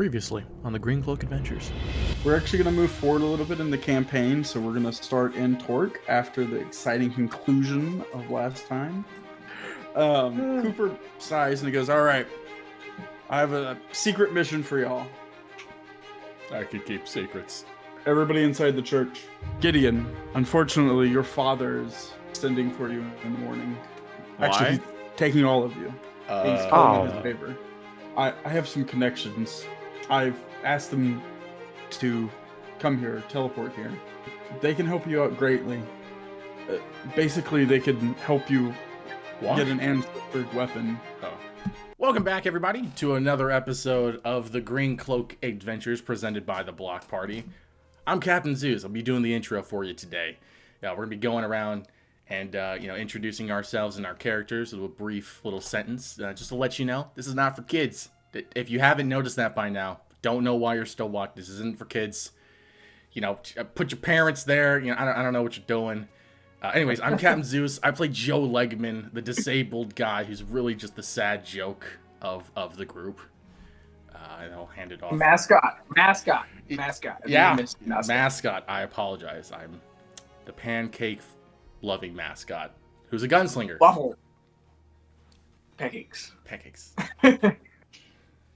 Previously on the Green Cloak Adventures. We're actually going to move forward a little bit in the campaign, so we're going to start in Torque after the exciting conclusion of last time. Cooper sighs and he goes, "All right, I have a secret mission for y'all. I could keep secrets. Everybody inside the church. Gideon, unfortunately, your father is sending for you in the morning. Why? Actually, he's taking all of you. He's calling in his favor. I have some connections. I've asked them to come here, teleport here. They can help you out greatly. Basically, they can help you get an ancestor weapon. Welcome back, everybody, to another episode of the Green Cloak Adventures presented by the Block Party. I'm Captain Zeus. I'll be doing the intro for you today. We're going to be going around and introducing ourselves and our characters with a brief little sentence. Just to let you know, this is not for kids. If you haven't noticed that by now, don't know why you're still watching. This isn't for kids. Put your parents there. I don't know what you're doing. Anyways, I'm Captain Zeus. I play Joe Legman, the disabled guy who's really just the sad joke of the group. And I'll hand it off. Mascot. Yeah, mascot. I apologize. I'm the pancake-loving mascot who's a gunslinger. Waffle. Pancakes.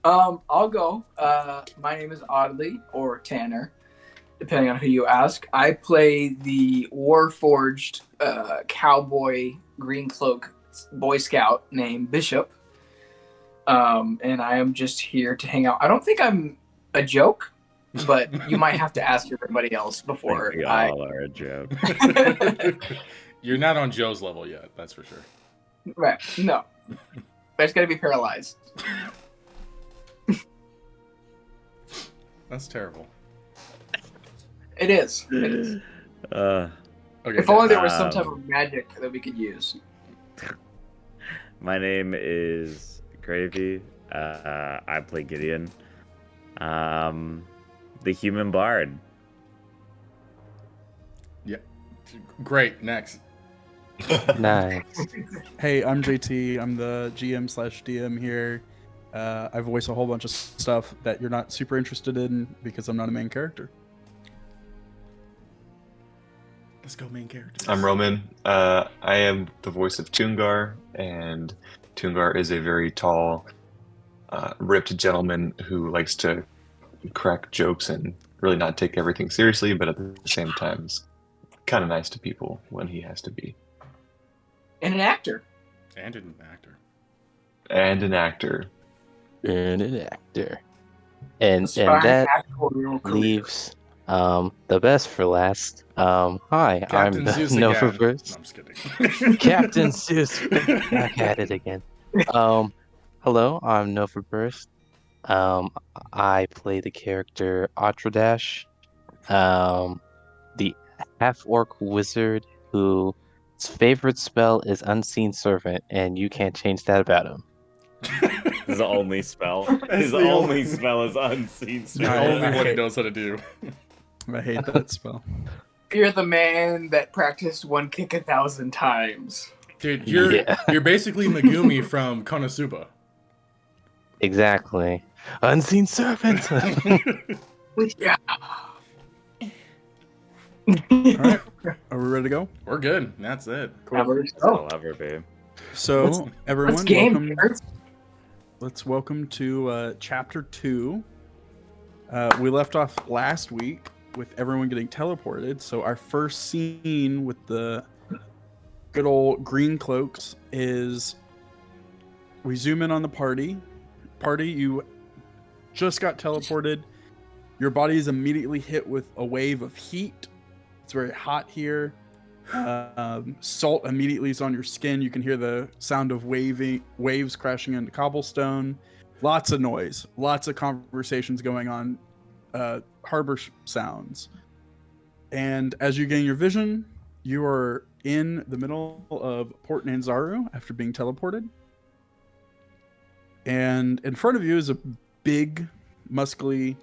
I'll go. My name is Audley, or Tanner, depending on who you ask. I play the Warforged cowboy green cloak Boy Scout named Bishop. And I am just here to hang out. I don't think I'm a joke, but you might have to ask everybody else before we all are a joke. You're not on Joe's level yet, that's for sure. Right. No. I just gotta be paralyzed. That's terrible. It is. Okay, if only there was some type of magic that we could use. My name is Gravy. I play Gideon. The human bard. Yeah. Great. Next. Nice. Hey, I'm JT. I'm the GM/DM here. I voice a whole bunch of stuff that you're not super interested in because I'm not a main character. Let's go main character. I'm Roman. I am the voice of Tungar, and Tungar is a very tall, ripped gentleman who likes to crack jokes and really not take everything seriously, but at the same time is kind of nice to people when he has to be. And an actor. And an actor. And that leaves the best for last. Hi, Captain I'm Zeus Nova again. Burst. No, I'm just kidding. Captain Zeus. Back at it again. Hello, I'm Nova Burst. I play the character Atradash, the half-orc wizard whose favorite spell is Unseen Servant, and you can't change that about him. His only spell. His only spell is Unseen The Servant. only one he knows how to do. I hate that spell. You're the man that practiced one kick 1,000 times. Dude, you're basically Megumi from Konosuba. Exactly. Unseen Servant! Yeah. Alright, are we ready to go? We're good. That's it. I'll ever be. So, everyone, Let's game. welcome. Let's welcome to Chapter 2. We left off last week with everyone getting teleported, so our first scene with the good old green cloaks is we zoom in on the party. Party, you just got teleported. Your body is immediately hit with a wave of heat. It's very hot here. Salt immediately is on your skin. You can hear the sound of waves crashing into cobblestone. Lots of noise. Lots of conversations going on. Harbor sounds. And as you gain your vision, you are in the middle of Port Nanzaru after being teleported. And in front of you is a big, muscly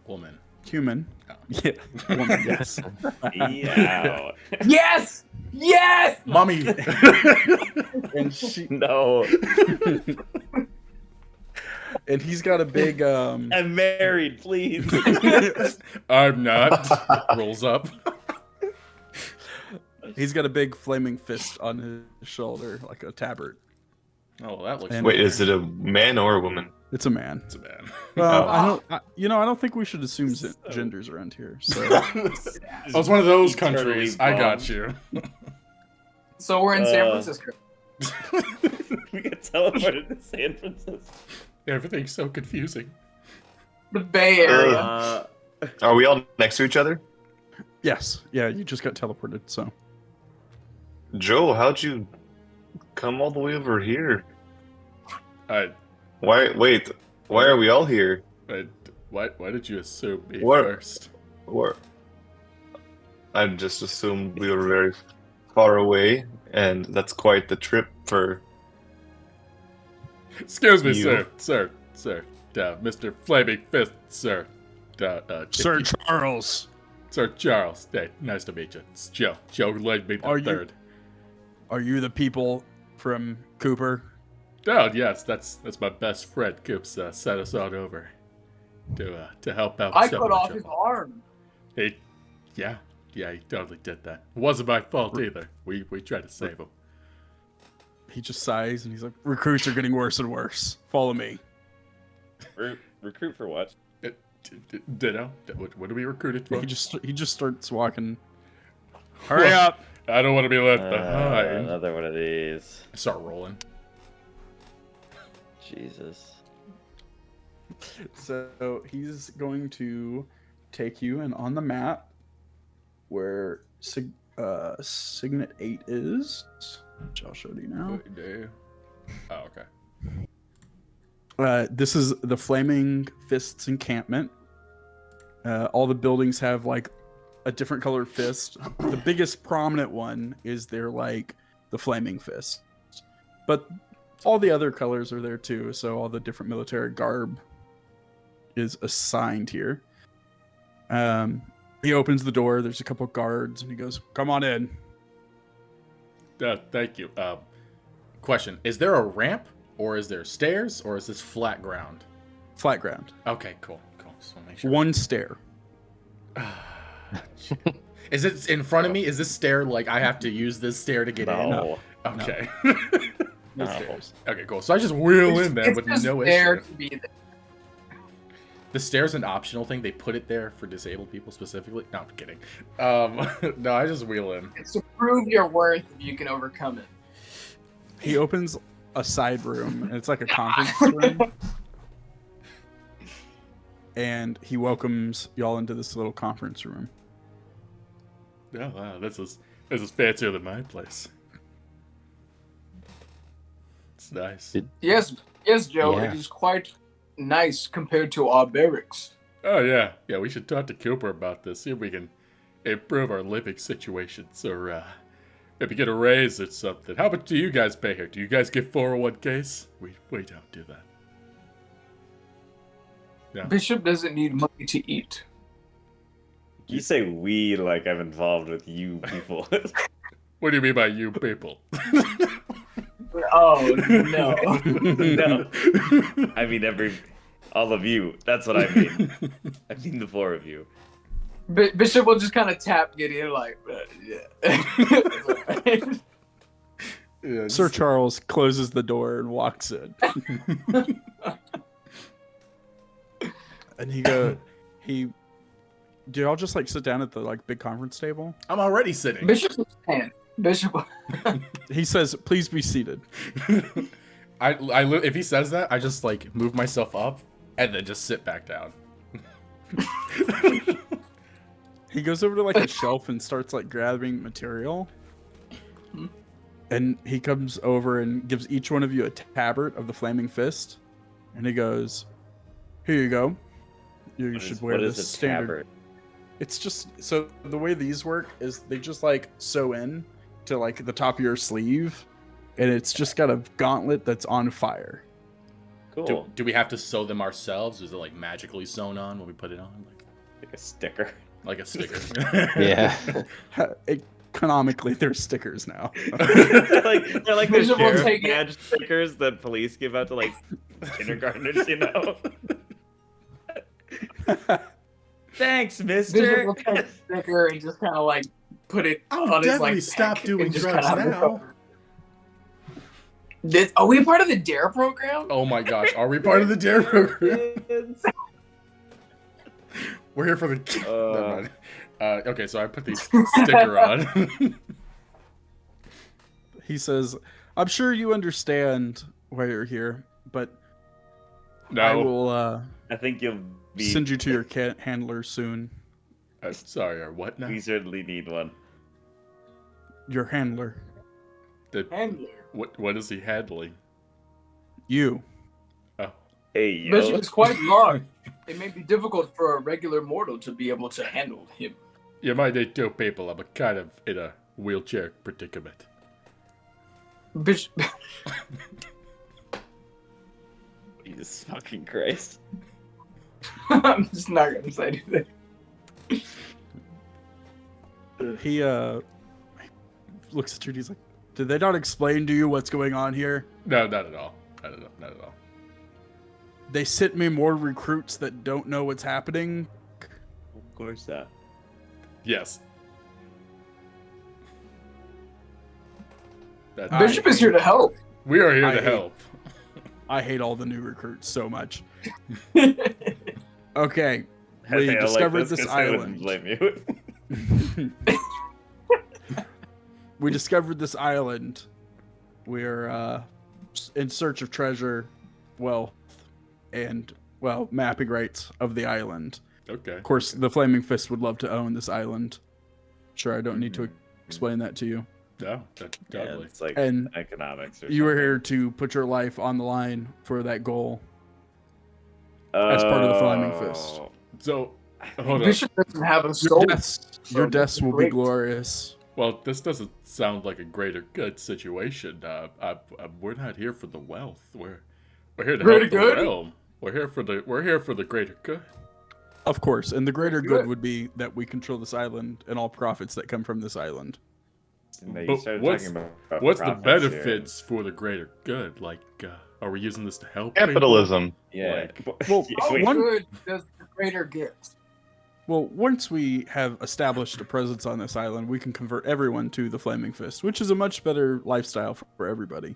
Woman. human. Oh. Yeah, woman, yes. Yeah. Yes! Mommy! And she... No. And he's got a big I'm married, please. I'm not. Rolls up. he's got a big flaming fist on his shoulder, like a tabard. Oh, well, that looks. And- Wait, is it a man or a woman? It's a man. It's a man. Well, Oh. I don't think we should assume genders around here. So Oh, it's one of those Eternally countries. I got you. So we're in San Francisco. We got teleported to San Francisco. Everything's so confusing. The Bay Area. Are we all next to each other? yes, yeah, you just got teleported. So Joe, how'd you come all the way over here? I, Why are we all here? why did you assume me What? first? Or I just assumed we were very far away, and that's quite the trip for Excuse me, You. sir. Mr. Flaming Fist, sir. Sir Charles, Sir Charles. Hey, nice to meet you. It's Joe. Joe led me the Are you- third. are you the people from Cooper? Oh, yes, that's my best friend. Coops sent us on over to help out. I someone cut off in his trouble. arm. Yeah, he totally did that. It wasn't my fault either. We tried to save him. He just sighs and he's like, "Recruits are getting worse and worse. Follow me." Recruit for what? Ditto. What are we recruited for? He just starts walking. Hurry up! I don't want to be left behind. Another one of these. I start rolling. Jesus. So he's going to take you, and on the map where Signet 8 is, which I'll show you now. Oh, okay. This is the Flaming Fists encampment. All the buildings have like a different colored fist. The biggest prominent one is their like the Flaming Fist, but all the other colors are there too. So all the different military garb is assigned here. He opens the door. There's a couple guards, and he goes, "Come on in." Thank you. Question: is there a ramp, or is there stairs, or is this flat ground? Flat ground. Okay, cool. Just want to make sure. One stair. Is it in front of me? Is this stair like I have to use this stair to get in? No. Okay. No No. stairs. Okay, cool. So I just wheel in there It's with just no there issue. to be there. The stair's an optional thing. They put it there for disabled people specifically. No, I'm kidding. No, I just wheel in. It's to prove your worth if you can overcome it. He opens a side room, and it's like a conference room. And he welcomes y'all into this little conference room. Oh wow, this is fancier than my place. It's nice. Yes, Joe. Yeah. It is quite nice compared to our barracks. Oh yeah, we should talk to Cooper about this. See if we can improve our living situations, or maybe get a raise or something. How much do you guys pay here? Do you guys get 401ks? We don't do that. Yeah. Bishop doesn't need money to eat. You say we like I'm involved with you people. What do you mean by you people? Oh no! No. I mean all of you. That's what I mean. I mean the four of you. Bishop will just kind of tap Gideon like, yeah. Yeah, Sir Charles closes the door and walks in. And do y'all just like sit down at the like big conference table? I'm already sitting. Bishop will stand. Bishop. He says, "Please be seated." If he says that, I just like move myself up and then just sit back down. He goes over to like a shelf and starts like grabbing material. And he comes over and gives each one of you a tabard of the Flaming Fist. And he goes, "Here you go. You should wear what is this a standard." tabard? It's just so the way these work is they just like sew in to like the top of your sleeve, and it's just got a gauntlet that's on fire. Cool. Do we have to sew them ourselves? Is it like magically sewn on when we put it on? Like a sticker. Like a sticker. Yeah. Economically, they're stickers now. they're like the Bishop will sheriff take it. badge stickers that police give out to like kindergartners, you know. Thanks, Bishop mister. will take a sticker and just kind of like put it I'll on his definitely like stop neck doing and just drugs kinda have it now. covered. Are we part of the DARE program? Oh my gosh, are we part of the DARE program? We're here for the. Never mind. Okay, so I put the sticker on. He says, "I'm sure you understand why you're here, but No, I will I think you'll be. send you to your handler soon. Sorry, or what now? We certainly need one. Your handler, Handler. What is he handling? you." Oh, Hey, yo. Bishop is quite large. It may be difficult for a regular mortal to be able to handle him. you might need two people. I'm kind of in a wheelchair predicament. Bishop. Jesus fucking Christ. I'm just not gonna say anything. He looks at you and he's like, "Did they not explain to you what's going on here? No, not at all. Not at all. They sent me more recruits that don't know what's happening." Of course not. Yes. Bishop is here to help. We are here I to hate- help. I hate all the new recruits so much. Okay, we Hey, I like discovered this this 'cause I wouldn't island. blame you. We discovered this island. We're in search of treasure, wealth, and, well, mapping rights of the island. Okay. Of course, the Flaming Fist would love to own this island. Sure, I don't need to explain that to you. No, Yeah, totally. it's like And economics or you were something. here to put your life on the line for that goal. as part of the Flaming Fist. So, hold on. Bishop doesn't have a soul. Your deaths will be great. glorious. Well, this doesn't sound like a greater good situation. We're not here for the wealth. We're here to Greater help the good? realm. We're here for the greater good. Of course, and the greater Good. good would be that we control this island and all profits that come from this island. No, you But started what's- talking about What's the profits here. benefits for the greater good? Like, are we using this to help Capitalism. Yeah. Well, Yeah, wait, How one- good does the greater get? Well, once we have established a presence on this island, we can convert everyone to the Flaming Fist, which is a much better lifestyle for everybody.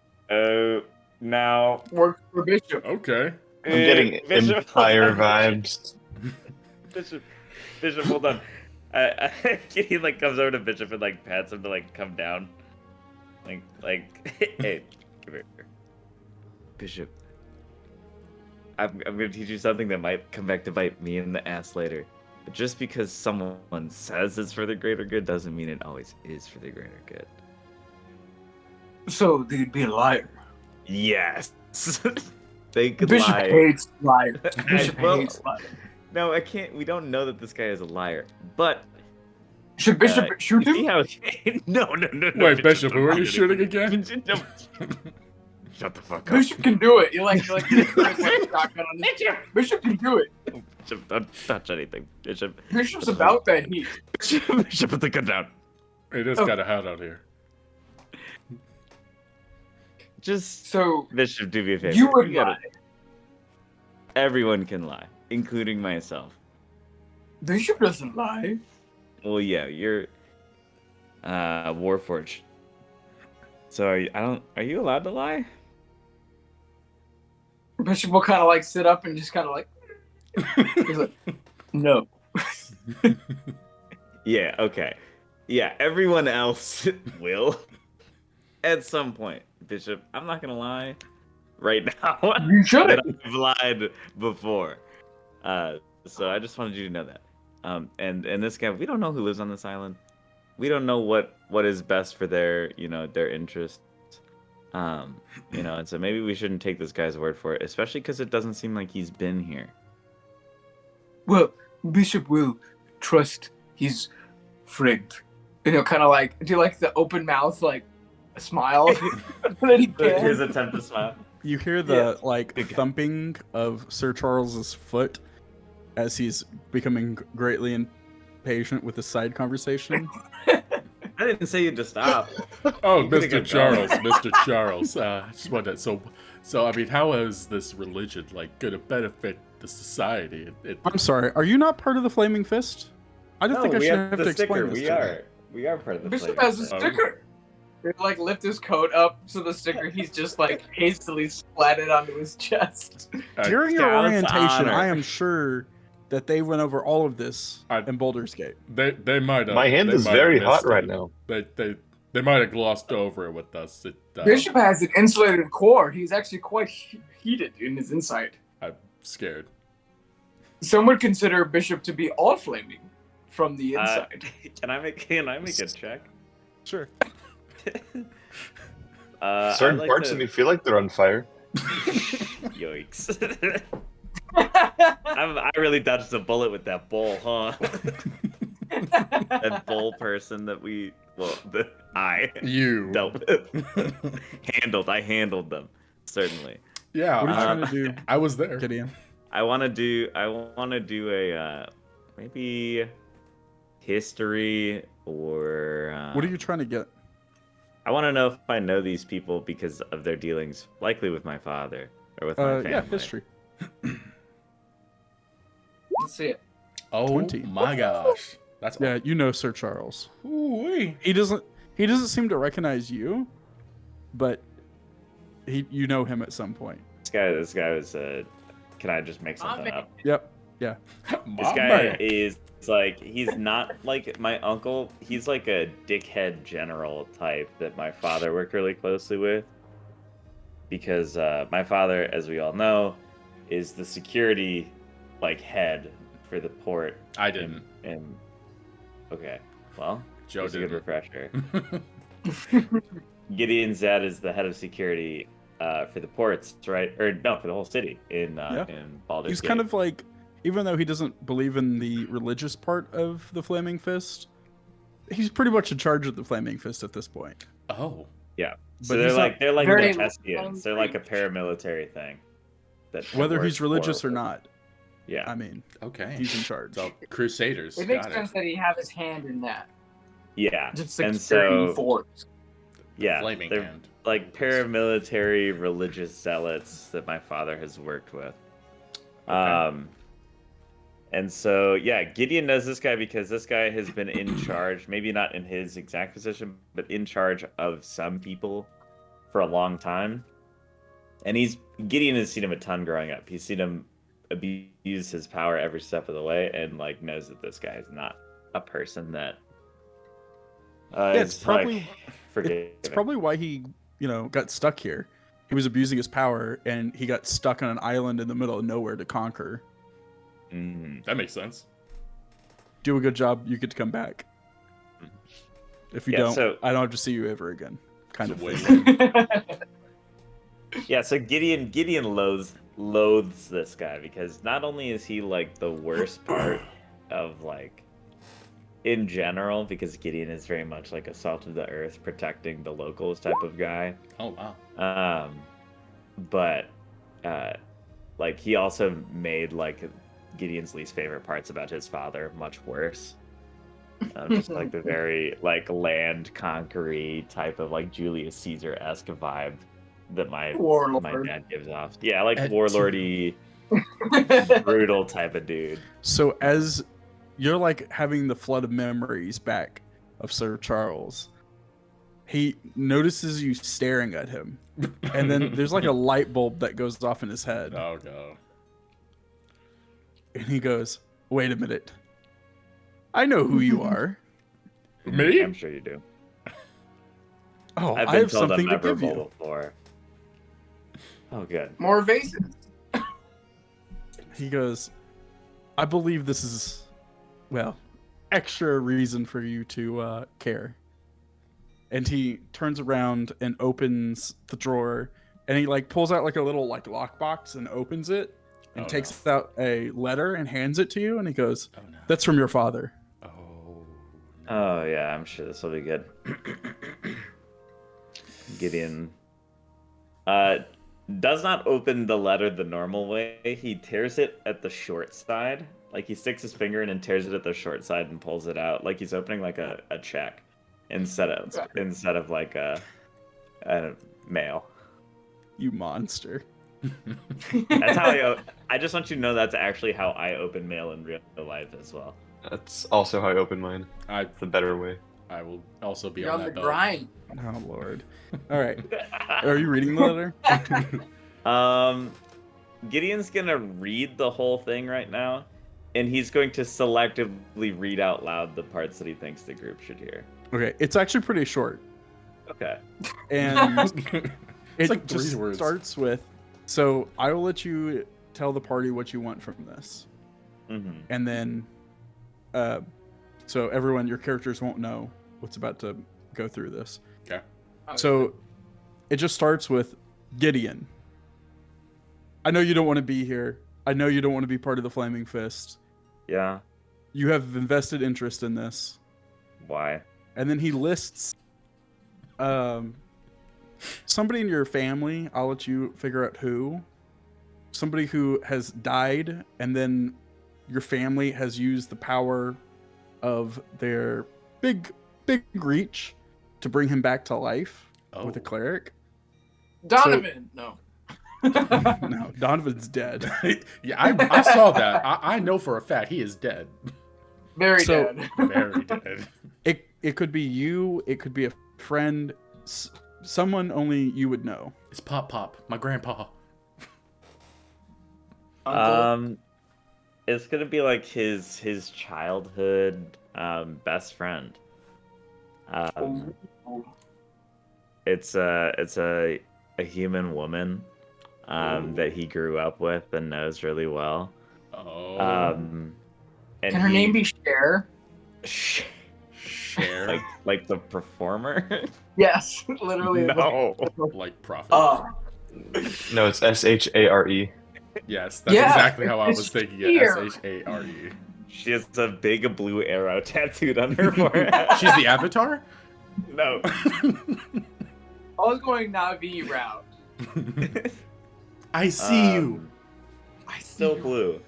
now Work for Bishop. Okay. I'm getting Bishop, Empire vibes. Bishop, hold on. He like comes over to Bishop and like pats him to like come down. Like, hey, come here, Bishop. I'm gonna teach you something that might come back to bite me in the ass later. But just because someone says it's for the greater good doesn't mean it always is for the greater good. So they'd be a liar. Yes. They could Bishop lie. hates liars. Bishop Well, hates liars. No, I can't. We don't know that this guy is a liar. But Should Bishop shoot you see him? how? No. Wait, Bishop, who are you don't shooting shoot again? him. Shut the fuck up. Bishop can do it. You like shotgun on this. Bishop can do it. Bishop, don't touch anything. Bishop, Bishop's about that heat. Bishop, put the gun down. It is Oh. kind of hot out here. Just So Bishop, do me a favor. you would gotta- lie. Everyone can lie, including myself. Bishop doesn't lie. Well, yeah, you're Warforged. So are you allowed to lie? Bishop will kind of like sit up and just kind of like. He's like, no. Yeah, okay. Yeah, everyone else will. At some point, Bishop, I'm not gonna lie. Right now, You should. that I've lied before. So I just wanted you to know that. And this guy, we don't know who lives on this island. We don't know what is best for their interests. And so maybe we shouldn't take this guy's word for it, especially because it doesn't seem like he's been here. Well, Bishop will trust his friend. You know, kind of like do like the open mouth, like a smile that he His can. attempt to smile. You hear the Good guy. thumping of Sir Charles's foot as he's becoming greatly impatient with the side conversation. I didn't say you to stop. Oh, You could've Mr. kept Charles, going. Mr. Charles. Just wanted so I mean, how is this religion like going to benefit the society? I'm sorry. Are you not part of the Flaming Fist? I don't think I we should have have the to explain sticker. this We to you. are. We are part of the Bishop Flaming has a Fist. sticker. They like lift his coat up so the sticker he's just like hastily splatted onto his chest. During your Scout's orientation, honor. I am sure that they went over all of this I- in Baldur's Gate. They might have. My hand they is might have very hot missed right it. now. They might have glossed over it with us. Bishop has an insulated core. He's actually quite heated in his inside. I'm scared. Some would consider Bishop to be all flaming from the inside. Can I make a check? Sure. Certain I'd like parts to- of me feel like they're on fire. Yikes. I really dodged a bullet with that bull, huh? That bull person that I You. dealt with. I handled them, certainly. Yeah. What are you I, trying to do, I was there. Gideon? I want to do a maybe history or What are you trying to get? I want to know if I know these people because of their dealings, likely with my father or with my family. Yeah, history. Let's see it. Oh 20. my gosh. That's Yeah, you know Sir Charles. Ooh-wee. He doesn't seem to recognize you, but you know him at some point. This guy was can I just make something man. up? Yep. Yeah. This My guy man. is like, he's not like my uncle. He's like a dickhead general type that my father worked really closely with. Because my father, as we all know, is the security like head for the port. I didn't. And okay, well, Joe just a good didn't. refresher. Gideon Zed is the head of security for the ports, right? Or no, for the whole city in Baldur's He's Gate. kind of like, even though he doesn't believe in the religious part of the Flaming Fist, he's pretty much in charge of the Flaming Fist at this point. Oh. Yeah. But So he's they're like very the Hestians. They're like a paramilitary thing. That Whether works he's religious for- or not, Yeah. I mean, Okay. he's in charge. So Crusaders. It makes Got sense that he have his hand in that. Yeah. Just And security so force. yeah, Flaming they're hand. like paramilitary religious zealots that my father has worked with. And so yeah, Gideon knows this guy because this guy has been in charge, maybe not in his exact position, but in charge of some people for a long time. And Gideon has seen him a ton growing up. He's seen him abuse his power every step of the way, and like knows that this guy is not a person that it's is, probably like, forgiving. it's probably why he, got stuck here. He was abusing his power, and he got stuck on an island in the middle of nowhere to conquer. Mhm. That makes sense. Do a good job, you get to come back. If you Yeah, don't, so- I don't have to see you ever again. Kind It's of a thing. win-win. Yeah, so Gideon loathes this guy because not only is he like the worst part of like in general, because Gideon is very much like a salt of the earth, protecting the locals type of guy. Oh wow. But like he also made like Gideon's least favorite parts about his father much worse. Just like the very like land conquery type of like Julius Caesar-esque vibe that my Warlord. dad gives off. Yeah, like At warlordy, brutal type of dude. So as you're like having the flood of memories back of Sir Charles, he notices you staring at him, and then there's like a light bulb that goes off in his head, Oh no. and he goes, "Wait a minute, I know who you are. Me? I'm sure you do. Oh, I've I been have told I'm something to give memorable you." before. Oh, good. More vases. He goes, "I believe this is, well, extra reason for you to care." And he turns around and opens the drawer, and he like pulls out like a little like lockbox and opens it, and Oh, takes out a letter and hands it to you, and he goes, Oh no. "That's from your father." Oh. Oh yeah, I'm sure this will be good. Gideon does not open the letter the normal way. He tears it at the short side. Like he sticks his finger in and tears it at the short side and pulls it out like he's opening like a check. instead of like a male. You monster. That's how I just want you to know that's actually how I open mail in real life as well. That's also how I open mine. It's the better way. I will also be You're on on the that boat. grind. Oh Lord. All right. Are you reading the letter? Gideon's gonna read the whole thing right now, and he's going to selectively read out loud the parts that he thinks the group should hear. Okay. It's actually pretty short, Okay. and it like 3 just words. starts with. So I will let you tell the party what you want from this, Mm-hmm. and then, so everyone, your characters won't know what's about to go through this. Okay. So it just starts with Gideon. I know you don't want to be here. I know you don't want to be part of the Flaming Fist. Yeah. You have invested interest in this. Why? And then he lists somebody in your family. I'll let you figure out who. Somebody who has died, and then your family has used the power of their big reach to bring him back to life with a cleric. Donovan. No. No, Donovan's dead. Yeah, I saw that. I know for a fact he is dead. Very So- dead. Very dead. It could be you. It could be a friend. Someone only you would know. It's Pop, my grandpa. Uncle. It's gonna be like his childhood best friend. It's a human woman that he grew up with and knows really well. Oh. And Can her name be Cher? Share. like the performer? Yes, literally. No. Like profit. No, it's Share. Yes, that's Yeah, exactly how I it's was thinking here. it. Share. She has a big blue arrow tattooed on her forehead. She's the Avatar? No. I was going Navi route. I see you. I see Still you. blue.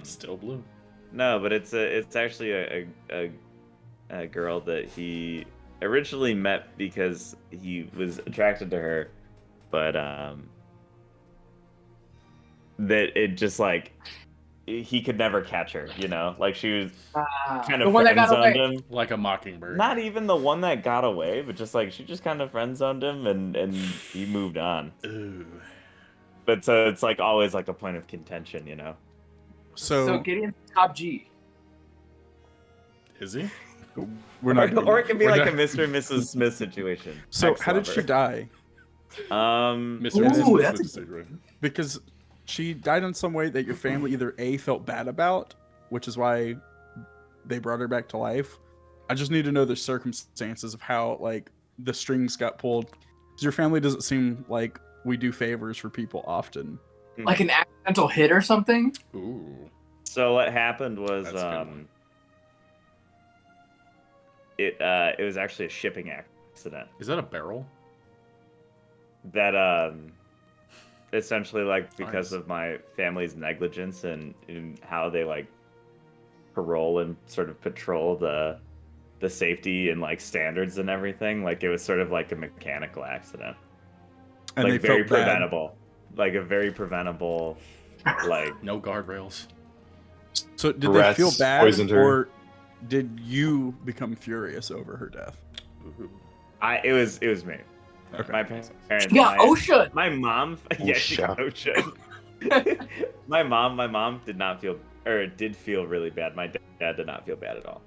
Still blue. No, but it's actually a girl that he originally met because he was attracted to her, but that it just like he could never catch her, you know? Like she was kind the of one that got friend-zoned away. him. Like a mockingbird. Not even the one that got away, but just like she just kind of friend-zoned him and he moved on. Ooh. But so it's like always like a point of contention, you know? So Gideon's top G. Is he? we're not. doing Or that. it can be We're like not- a Mr. and Mrs. Smith situation. So how did she Ex-lover. die? Mr. Ooh, Smith that's is the situation. Because she died in some way that your family either A, felt bad about, which is why they brought her back to life. I just need to know the circumstances of how like the strings got pulled. Because your family doesn't seem like we do favors for people often. Like an accidental hit or something? Ooh. So what happened was That's a good one. it was actually a shipping accident Is that a barrel? that essentially like because Nice. of my family's negligence and in how they like parole and sort of patrol the safety and like standards and everything, like it was sort of like a mechanical accident, And like they very felt bad. preventable, like a very preventable, like No guardrails. So did Rats they feel bad, poisoned her. or did you become furious over her death? Ooh. it was me. Okay. My parents. You got OSHA. My mom, yeah, she got OSHA. my mom did not feel, or did feel really bad. My dad did not feel bad at all.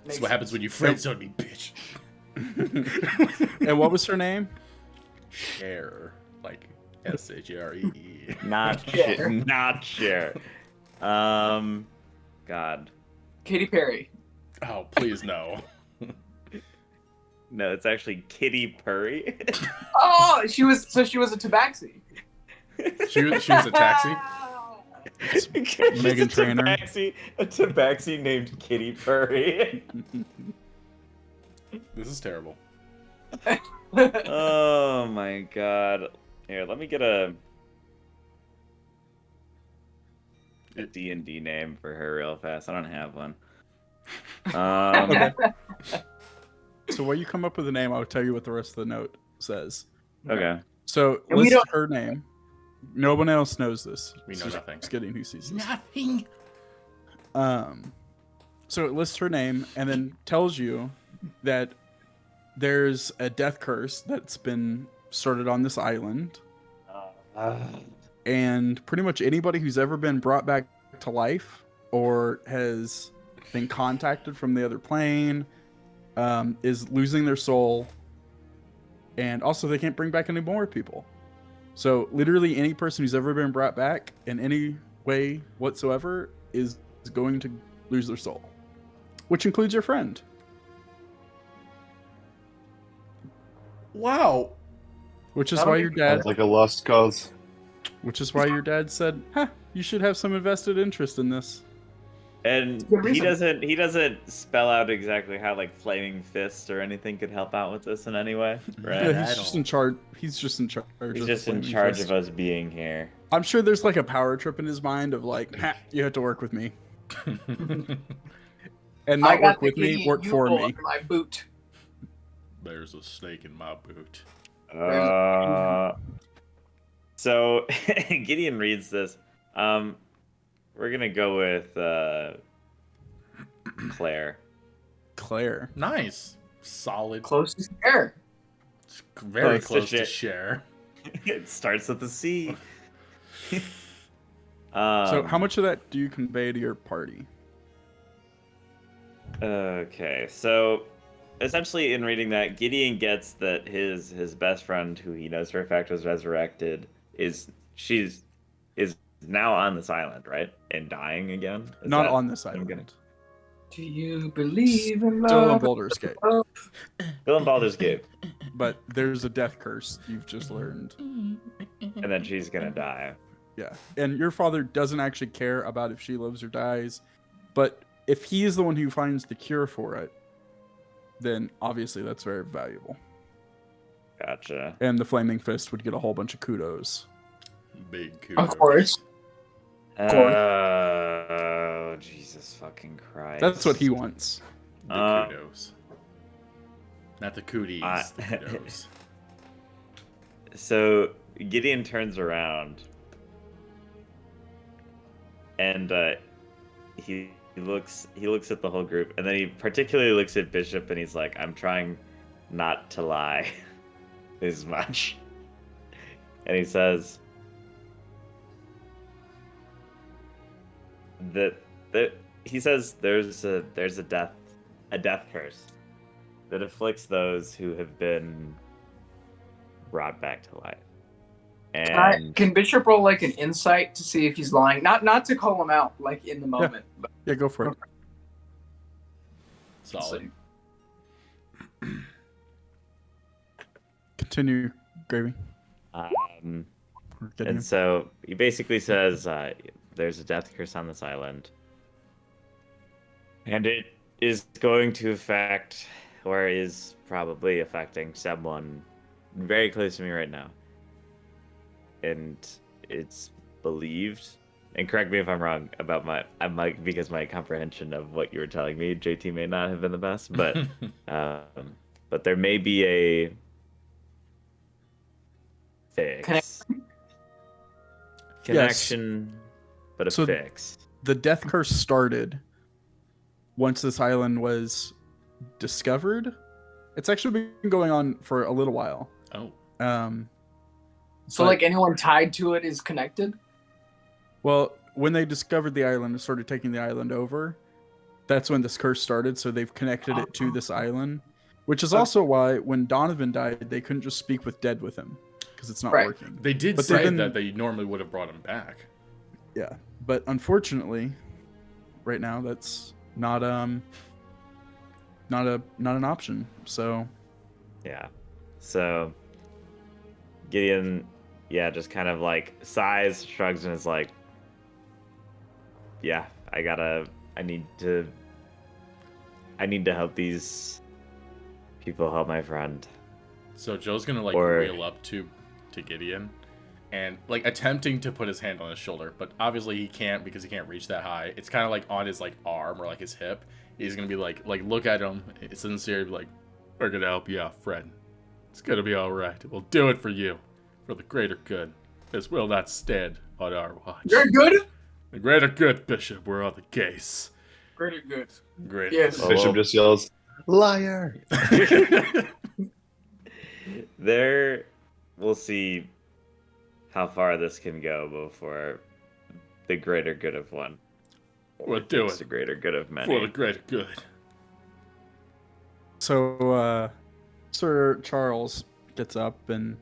That's what happens when you friend zone me, bitch. And what was her name? Share. Like Share. Not Share. not share. God, Katy Perry. Oh, please no. no, it's actually Kitty Purry. Oh, she was a tabaxi. She was a taxi. She's Megan Trainor. a tabaxi named Kitty Purry. This is terrible. Oh my God! Here, let me get a D&D name for her real fast. I don't have one. Okay. So while you come up with a name, I'll tell you what the rest of the note says. Okay. So And we list don't- her name. No one else knows this. We It's know just nothing. Gideon who sees this. Nothing. So it lists her name and then tells you that there's a death curse that's been started on this island, and pretty much anybody who's ever been brought back to life or has been contacted from the other plane is losing their soul, and also they can't bring back any more people. So literally any person who's ever been brought back in any way whatsoever is going to lose their soul, which includes your friend. Wow. Which is That'll why be your dad. Sounds like a lost cause. Which is why your dad said, "Huh, you should have some invested interest in this." And Good reason. he doesn't spell out exactly how like flaming fist or anything could help out with this in any way, right? Yeah, he's just in charge. He's just in charge. He's of just in Flaming charge Fist. of us being here. I'm sure there's like a power trip in his mind of like, "Ha, you have to work with me, and I not got work the with me, Gideon work for U-boat me." under my boot. There's a snake in my boot. So Gideon reads this. We're gonna go with Claire. Claire. Nice. Solid. Closest air. Very Close to close to shit. share. It starts with the C. So how much of that do you convey to your party? Okay, so essentially in reading that, Gideon gets that his best friend, who he knows for a fact was resurrected, is now on this island, right? And dying again? Is Not that on this what I'm getting? island. Do you believe in Still in love? Baldur's Gate, Still in Baldur's Gate. but there's a death curse you've just learned. And then she's gonna die. Yeah, and your father doesn't actually care about if she lives or dies, but if he is the one who finds the cure for it, then obviously that's very valuable. Gotcha. And the Flaming Fist would get a whole bunch of kudos. Big kudos. Of course. Oh, Jesus fucking Christ. That's what he wants. The kudos. Not the cooties. The I- kudos. So Gideon turns around and he looks at the whole group, and then he particularly looks at Bishop and he's like, I'm trying not to lie as much. And he says that he says there's a death curse that afflicts those who have been brought back to life. And Can Bishop roll like an insight to see if he's lying? Not to call him out like in the moment. But Yeah, go for it. Solid. Continue, Gravy. um, We're getting and so he basically says there's a death curse on this island, and it is going to affect, or is probably affecting, someone very close to me right now. And it's believed, and correct me if I'm wrong about because my comprehension of what you were telling me, JT, may not have been the best, but there may be a fix. Connection, but a So- fix. the death curse started once this island was discovered. It's actually been going on for a little while. Oh. so But- like anyone tied to it is connected. Well, when they discovered the island and started taking the island over, that's when this curse started. So they've connected it to this island, which is also why when Donovan died, they couldn't just speak with dead with him because it's not Right. working. They did But they've say been- that they normally would have brought him back. Yeah, but unfortunately, right now that's not an option. So Yeah. So Gideon, just kind of like sighs, shrugs, and is like, yeah, I need to help these people help my friend. So Joe's gonna like Or- reel up to Gideon and like attempting to put his hand on his shoulder, but obviously he can't because he can't reach that high. It's kind of like on his like arm or like his hip. He's gonna be like look at him, it's sincere, be like, We're gonna help you out, friend. It's gonna be all right. We'll do it for you, for the greater good. This will not stand on our watch. You're good? The greater good, Bishop. We're on the case. Greater good. Great. Yes. Oh, Bishop well. just yells, "Liar!" There, we'll see how far this can go before the greater good of one. We'll do It's the it greater good of for many. the greater good. So, Sir Charles gets up and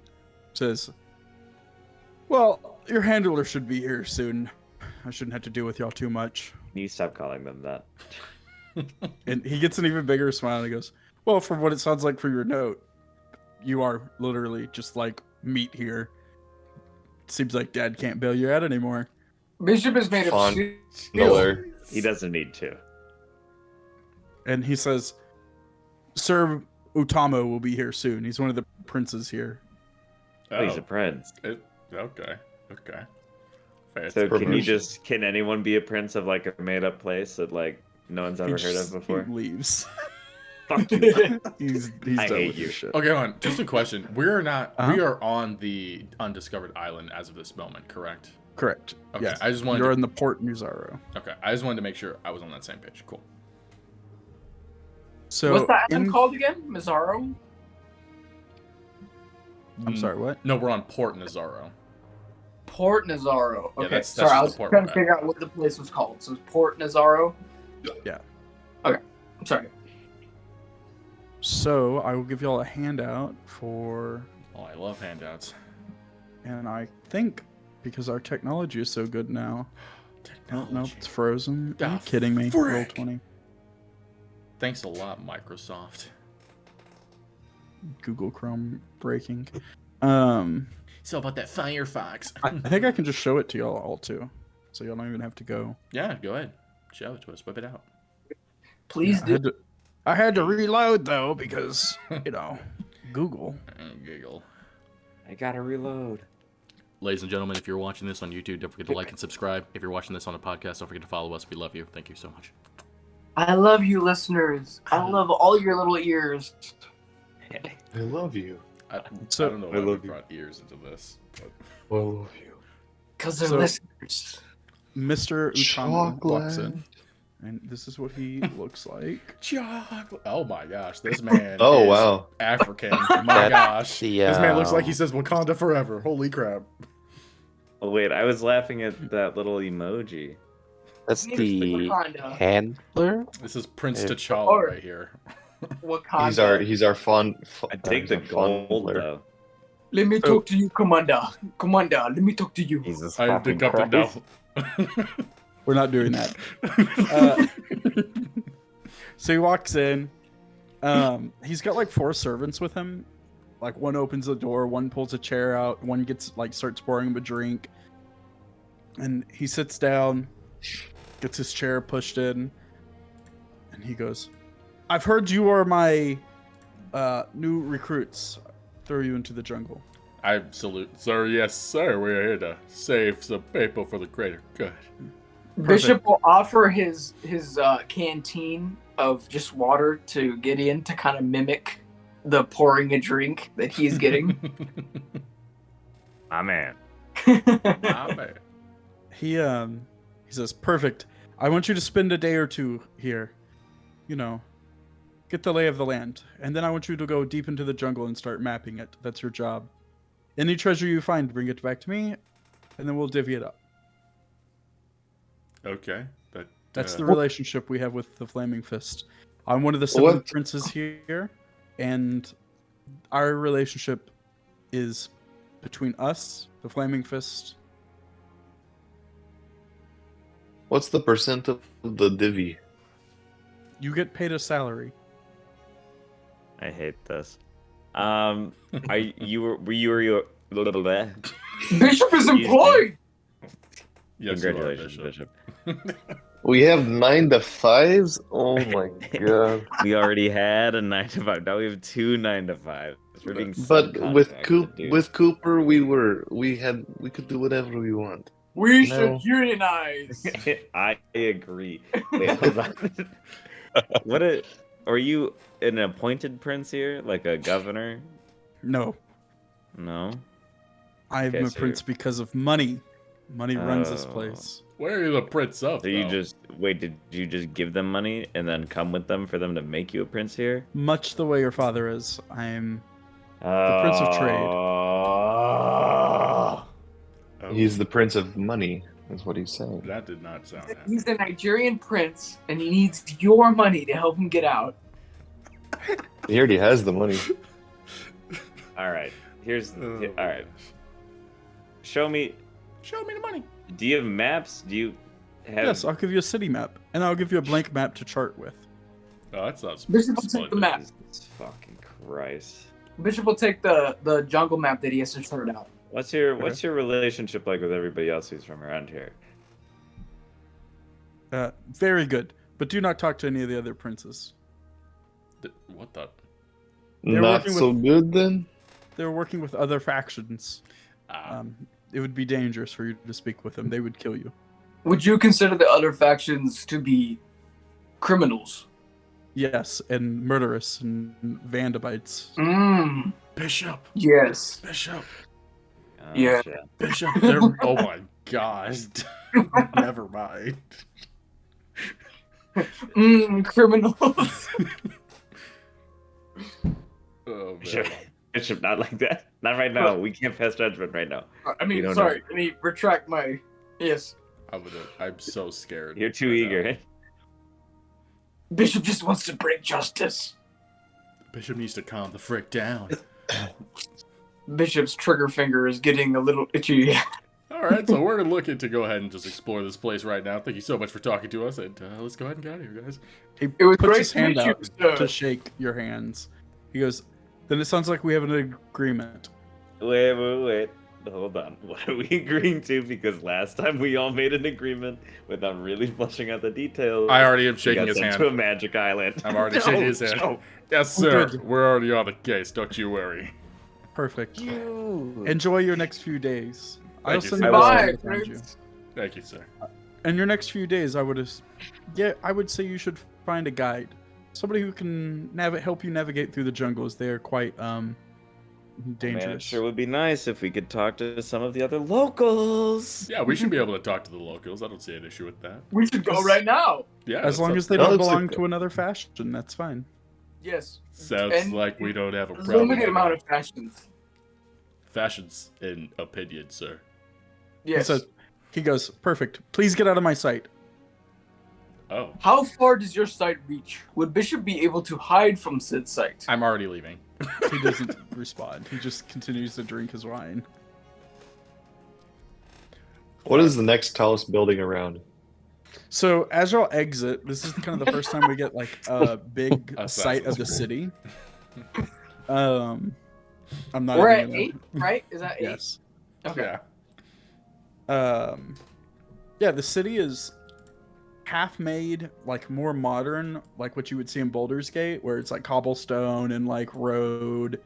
says, "Well, your handler should be here soon. I shouldn't have to deal with y'all too much." You stop calling them that. And he gets an even bigger smile and he goes, "Well, from what it sounds like from your note, you are literally just like meat here. Seems like Dad can't bail you out anymore." Bishop is made of Fun. steel. Miller. He doesn't need to. And he says, "Sir Utamo will be here soon. He's one of the princes here." Oh, he's a prince. Okay. Fancy. So can you Promotion. just, can anyone be a prince of like a made up place that like no one's ever heard of before? He leaves. Fuck you. He's I done hate with you. this shit. Okay, hold on. Just a question. We're not. Uh-huh. We are on the Undiscovered Island as of this moment, correct? Correct. Okay. Yes. I just wanted. You're To, in the Port Muzaro. okay. I just wanted to make sure I was on that same page. Cool. So What's that island in- called again? Mazzaro? I'm sorry, what? No, we're on Port Nazaro. Port Nazaro. Yeah, Okay, that's sorry, I just was the port trying we're to at. figure out what the place was called. So it's Port Nazaro? Yeah. Okay, I'm sorry. So I will give y'all a handout for, Oh, I love handouts. and I think because our technology is so good now. Oh, no, Technology. it's frozen. Are you Ah, kidding me? Roll frick. 20. Thanks a lot, Microsoft. Google Chrome breaking. So about that Firefox. I think I can just show it to y'all all too, so y'all don't even have to go. Yeah, go ahead. Show it to us. Whip it out. Please I do. had to, I had to reload though because Google. Giggle. I gotta reload. Ladies and gentlemen, if you're watching this on YouTube, don't forget to like and subscribe. If you're watching this on a podcast, don't forget to follow us. We love you. Thank you so much. I love you, listeners. I love all your little ears. I love you. I So- don't know I why we love you. brought ears into this. But... I love you. Because they're So- listeners. Mr. Utama walks in, Chocolate. and this is what he looks like. Chocolate. Oh my gosh, this man. Oh is wow. African. My gosh. the, This man looks like he says Wakanda forever. Holy crap. Oh wait, I was laughing at that little emoji. That's Here's the Wakanda. handler. This is Prince Yeah. T'Challa Or- right here. Wakanda. He's our fun. I take the gold though. Let me talk to you, Commander. Commander, let me talk to you. Jesus I am the fucking captain Christ. now. We're not doing that. So he walks in. He's got like 4 servants with him. Like one opens the door, one pulls a chair out, one starts pouring him a drink. And he sits down, gets his chair pushed in, and he goes, "I've heard you are my new recruits. Throw you into the jungle." I salute, sir. Yes, sir. We are here to save some people for the greater good. Bishop will offer his canteen of just water to Gideon to kind of mimic the pouring a drink that he's getting. My man. Ah, man. He says, "Perfect. I want you to spend a day or two here. Get the lay of the land, and then I want you to go deep into the jungle and start mapping it. That's your job. Any treasure you find, bring it back to me, and then we'll divvy it up." Okay. That's the relationship we have with the Flaming Fist. I'm one of the 7 What? princes here, and our relationship is between us, the Flaming Fist. What's the percent of the divvy? You get paid a salary. I hate this. Are you Bishop is employed. Yes, you are, Congratulations, Bishop. Bishop. We have 9 to 5s. Oh my god! We already had a 9 to 5. Now we have 2 9 to 5. We're being But with subcontracted, dude. Cooper, we could do whatever we want. We No. should unionize. I agree. Wait, hold on. are you an appointed prince here, like a governor? No, No. I'm Okay, a so prince because of money. Money runs this Oh. place. Where are you the prince of, So you though? just wait? Did you just give them money and then come with them for them to make you a prince here? Much the way your father is. I'm the prince of trade. Oh, He's the prince of money, is what he's saying. that did not sound happy. He's a Nigerian prince, and he needs your money to help him get out. He already has the money. All right. All right. Show me. Show me the money. Do you have maps? Do you have? Yes, I'll give you a city map, and I'll give you a blank map to chart with. Oh, that sounds Bishop will take the splendid. map. Jesus fucking Christ. Bishop will take the jungle map that he has to sort out. What's your relationship like with everybody else who's from around here? Very good, but do not talk to any of the other princes. What the? They're Not working so good then? They're working with other factions. Ah, It would be dangerous for you to speak with them. They would kill you. Would you consider the other factions to be criminals? Yes, and murderous and vandabites. Mmm. Bishop, Yes. Bishop, Yeah. Shit. Bishop. They're, oh my gosh. Never mind. Criminals. Oh Bishop, man. Bishop, not like that. Not right now. We can't pass judgment right now. I We mean, don't sorry. Let me retract my. Yes. I'm so scared. You're too right now. eager. Eh? Bishop just wants to bring justice. Bishop needs to calm the frick down. Bishop's trigger finger is getting a little itchy. All right, so we're looking to go ahead and just explore this place right now. Thank you so much for talking to us, and let's go ahead and get out of here, guys. He It was puts great his to hand meet you, out sir. to shake your hands. He goes, then it sounds like we have an agreement. Wait. Hold on. What are we agreeing to? Because last time we all made an agreement without really fleshing out the details. I already am We shaking got his sent hand. to a magic island. I'm already shaking his hand. No. Yes, sir. Good. We're already on the case. Don't you worry. Perfect. You. Enjoy your next few days. I'll Thank you, send sir. you a Bye, message to find you. Prince. Thank you, sir. In your next few days, I would say you should find a guide, somebody who can help you navigate through the jungles. They are quite dangerous. Man, it sure would be nice if we could talk to some of the other locals. Yeah, we should be able to talk to the locals. I don't see an issue with that. We should go right now. Yeah, As that long sounds- as they that don't looks belong like- to another faction, that's fine. Yes. sounds And like we don't have a problem. Limited with amount that. of fashions. Fashions in opinion, sir. Yes. He goes, perfect. Please get out of my sight. Oh, How far does your sight reach? Would Bishop be able to hide from said sight? I'm already leaving. He doesn't respond. He just continues to drink his wine. What is the next tallest building around? So as y'all exit, this is kind of the first time we get like a big Assassin's sight of the Creed. city. I'm not. We're even at gonna- 8, right? Is that 8? Yes. Okay. Yeah. Yeah, the city is half made, like more modern, like what you would see in Baldur's Gate, where it's like cobblestone and like road.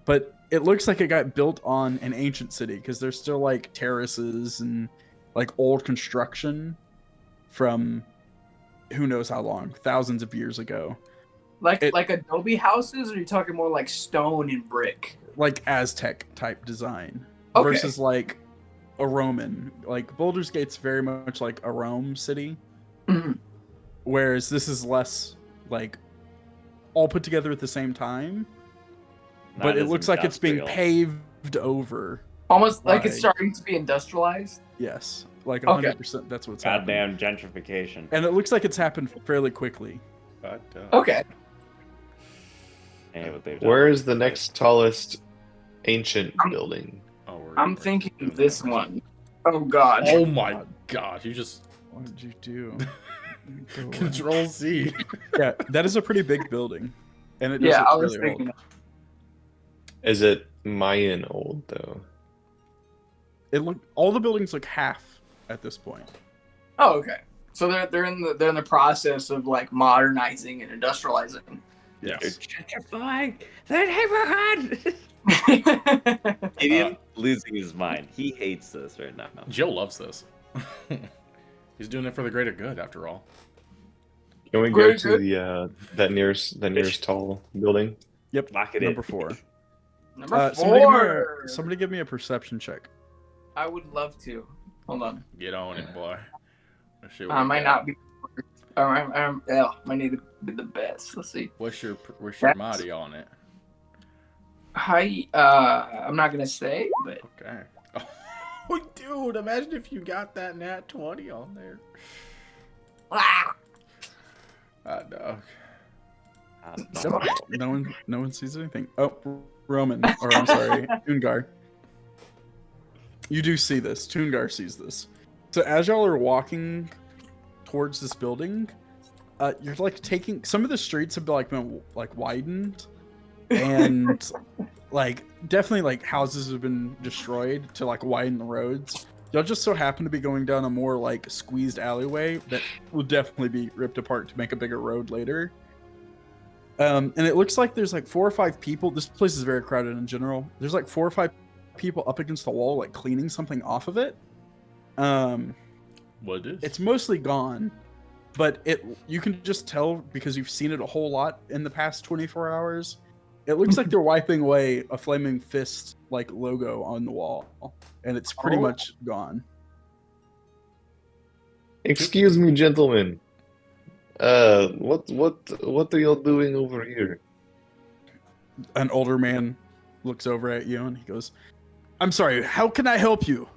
But it looks like it got built on an ancient city because there's still like terraces and like old construction from who knows how long, thousands of years ago. Like It- like adobe houses, or are you talking more like stone and brick? Like Aztec type design Okay. versus like a Roman. Like Baldur's Gate's very much like a Rome city. Mhm. Whereas this is less like all put together at the same time, Not but it as looks like it's being industrial. paved over. Almost like it's Right. starting to be industrialized. Yes, like Okay. 100%. That's what's happening, Goddamn gentrification. and it looks like it's happened fairly quickly. But, Okay. Hey, what they've done. Where is the next tallest ancient building? I'm thinking this one. Oh god. Oh my gosh, you just What did you do? Go away. Control C. Yeah, that is a pretty big building, and it does Yeah, look I was really thinking. old. Is it Mayan old though? All the buildings look half at this point. Oh, okay. So they're in the process of like modernizing and industrializing. They're Yes. gentrifying the neighborhood. Gideon losing his mind. He hates this right now. Jill loves this. He's doing it for the greater good, after all. Can we go Very to good. the that nearest tall building? Yep. Lock it Number in. 4. Number Somebody four. somebody give me a perception check. I would love to. Hold on. Get on it, boy. Let's see what I we might got. not be. Might need to be the best. Let's see. What's your That's- mighty on it? Hi. I'm not gonna say, but Okay. Oh, dude, imagine if you got that nat 20 on there. ah, Dog. No one sees anything. Oh, Roman, or I'm sorry, Tungar. You do see this. Tungar sees this. So as y'all are walking towards this building, you're like taking some of the streets have been widened, and like definitely like houses have been destroyed to like widen the roads. Y'all just so happen to be going down a more like squeezed alleyway that will definitely be ripped apart to make a bigger road later. And it looks like there's like 4 or 5 people. This place is very crowded in general. There's like 4 or 5 people up against the wall, like cleaning something off of it. What is? It's mostly gone, but you can just tell because you've seen it a whole lot in the past 24 hours. It looks like they're wiping away a flaming fist like logo on the wall, and it's pretty much gone. Excuse me, gentlemen. What are y'all doing over here? An older man looks over at you and he goes, "I'm sorry, how can I help you?"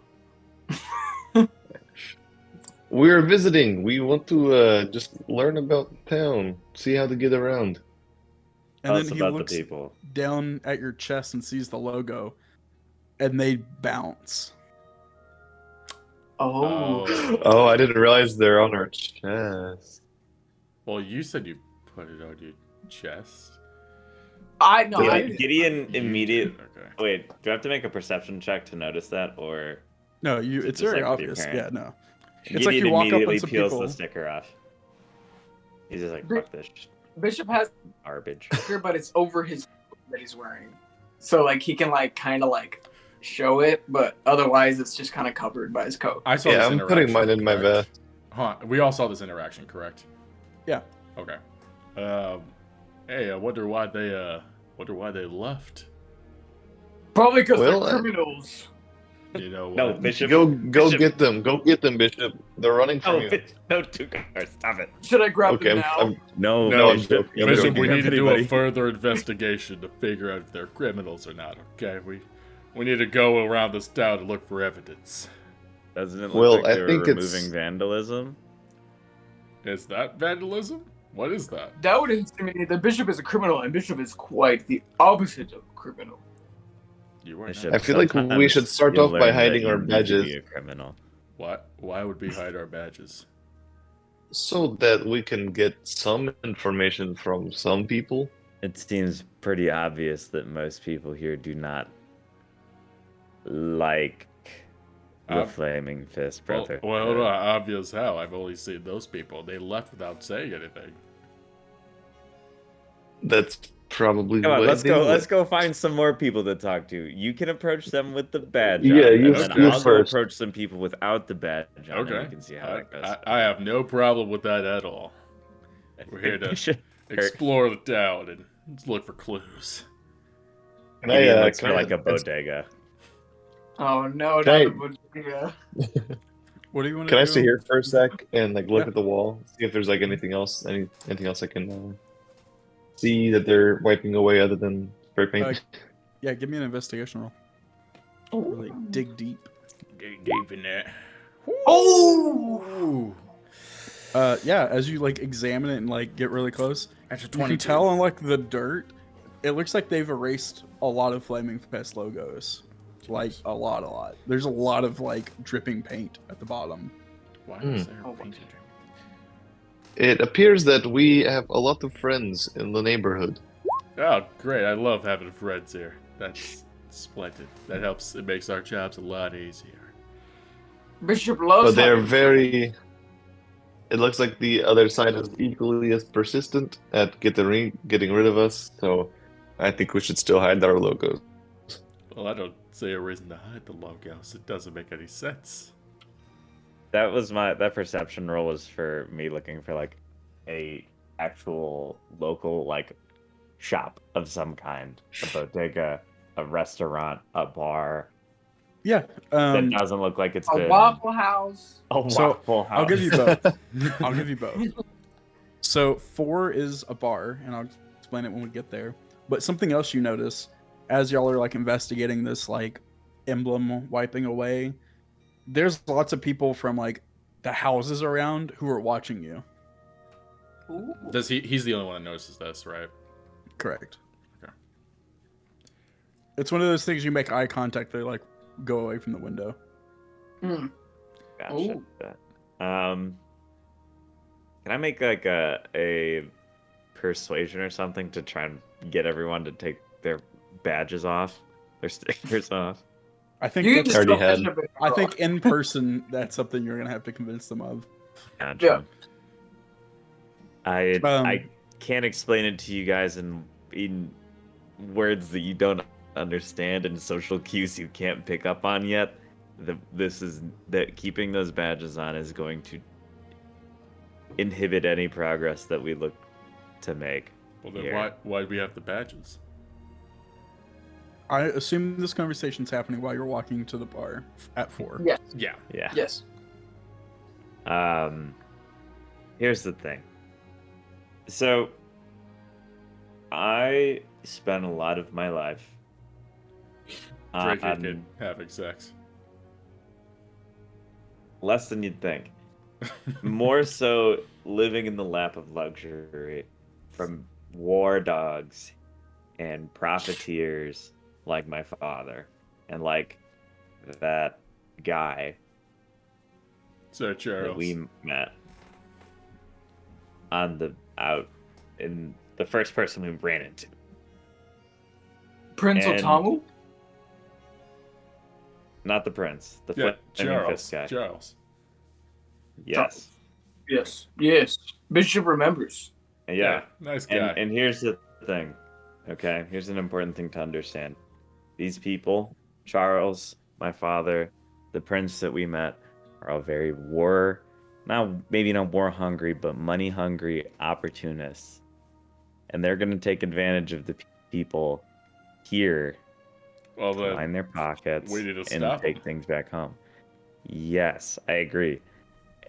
We're visiting. We want to just learn about town, see how to get around. And Tell then us he about the looks people. down at your chest and sees the logo, and they bounce. Oh, I didn't realize they're on our chest. Well, you said you put it on your chest. I know. Yeah, I Gideon You immediate. did, okay. Wait, do I have to make a perception check to notice that, or No, Is it it's just, very like, with your obvious. parent? Yeah, no. It's like Gideon you walk up on immediately some peels people. the sticker off? He's just like, Bi- fuck this Bishop has garbage. a sticker, but it's over his that he's wearing, so like he can like kind of like show it, but otherwise it's just kind of covered by his coat. I saw Yeah, this I'm interaction. putting mine in my correct? vest. Huh? We all saw this interaction, correct? Yeah. Okay. Hey, I wonder why they left. Probably because Well, they're criminals. You know what? No, Bishop. Go Bishop. get them. Go get them, Bishop. They're running from No, you. no, two cars. Stop it. Should I grab Okay, them now? No, No, I'm joking. I'm Bishop, joking. we need to do a Everybody. further investigation to figure out if they're criminals or not. Okay, we need to go around this town to look for evidence. Doesn't it look Well, like I they were think it's- removing vandalism? Is that vandalism? What is that? That would intimidate. The bishop is a criminal, and bishop is quite the opposite of a criminal. You were Bishop, I feel like we sometimes should start you'll off by learn that hiding you our need to badges. be a criminal. What? Why would we hide our badges? So that we can get some information from some people. It seems pretty obvious that most people here do not like the Uh, Flaming Fist Well, Brotherhood. obvious how? I've only seen those people. They left without saying anything. That's probably Come on, what let's they go. would. Let's go find some more people to talk to. You can approach them with the badge. Yeah, on, you and then you I'll go first. approach some people without the badge on. And Okay. we can see how that goes. I have no problem with that at all. We're here to explore the town and look for clues. Can Gideon I, looks can for I- like a bodega. Oh no, Can I- not the bodega. What do you want to Can do? I stay here for a sec and like look Yeah. at the wall, see if there's like anything else, anything else I can see that they're wiping away other than spray paint? Yeah, give me an investigation roll. Really dig deep. Dig deep in there. Oh! Yeah, as you like examine it and like get really close, That's a you can tell on like the dirt, it looks like they've erased a lot of Flaming Fest logos. Like a lot. There's a lot of like dripping paint at the bottom. Why is there Oh, a painted It appears that we have a lot of friends in the neighborhood. Oh, great. I love having friends here. That's splendid. That helps. It makes our jobs a lot easier. Bishop loves. But they're having- very. It looks like the other side is equally as persistent at getting rid of us. So, I think we should still hide our logos. Well, I don't see a reason to hide the logos. It doesn't make any sense. That perception roll was for me looking for like a actual local like shop of some kind, a bodega, a restaurant, a bar Yeah. that doesn't look like it's A been Waffle House. a So, Waffle House. I'll give you both. I'll give you both. So 4 is a bar, and I'll explain it when we get there. But something else you notice as y'all are like investigating this like emblem wiping away, there's lots of people from like the houses around who are watching you. Ooh. Does he's the only one that notices this, right? Correct. Okay. It's one of those things you make eye contact, they like go away from the window. Hmm. Gotcha. Ooh. Can I make like a persuasion or something to try and get everyone to take their badges off, their stickers off? I think You can that's, just already go had- Bishop and I Rock. think in person that's something you're gonna have to convince them of. Gotcha. Yeah. I can't explain it to you guys in words that you don't understand and social cues you can't pick up on yet. That keeping those badges on is going to inhibit any progress that we look to make. Well, then here. why do we have the badges? I assume this conversation's happening while you're walking to the bar at 4. Yes. Yeah. Yeah. Yes. Here's the thing. So, I spent a lot of my life Drinking and having sex. less than you'd think. More so living in the lap of luxury from war dogs and profiteers like my father and like that guy So that Charles. we met on the out in the first person we ran into. Prince And- Otamu? Not the prince, the Yeah, flaming fist guy. Charles. Yes. Yes. Yes. Bishop remembers. Yeah. Nice guy. And here's the thing. Okay, here's an important thing to understand. These people, Charles, my father, the prince that we met, are all very maybe not war hungry, but money hungry opportunists. And they're going to take advantage of the people here Well, to line their pockets we need to and stop take 'em. things back home. Yes, I agree.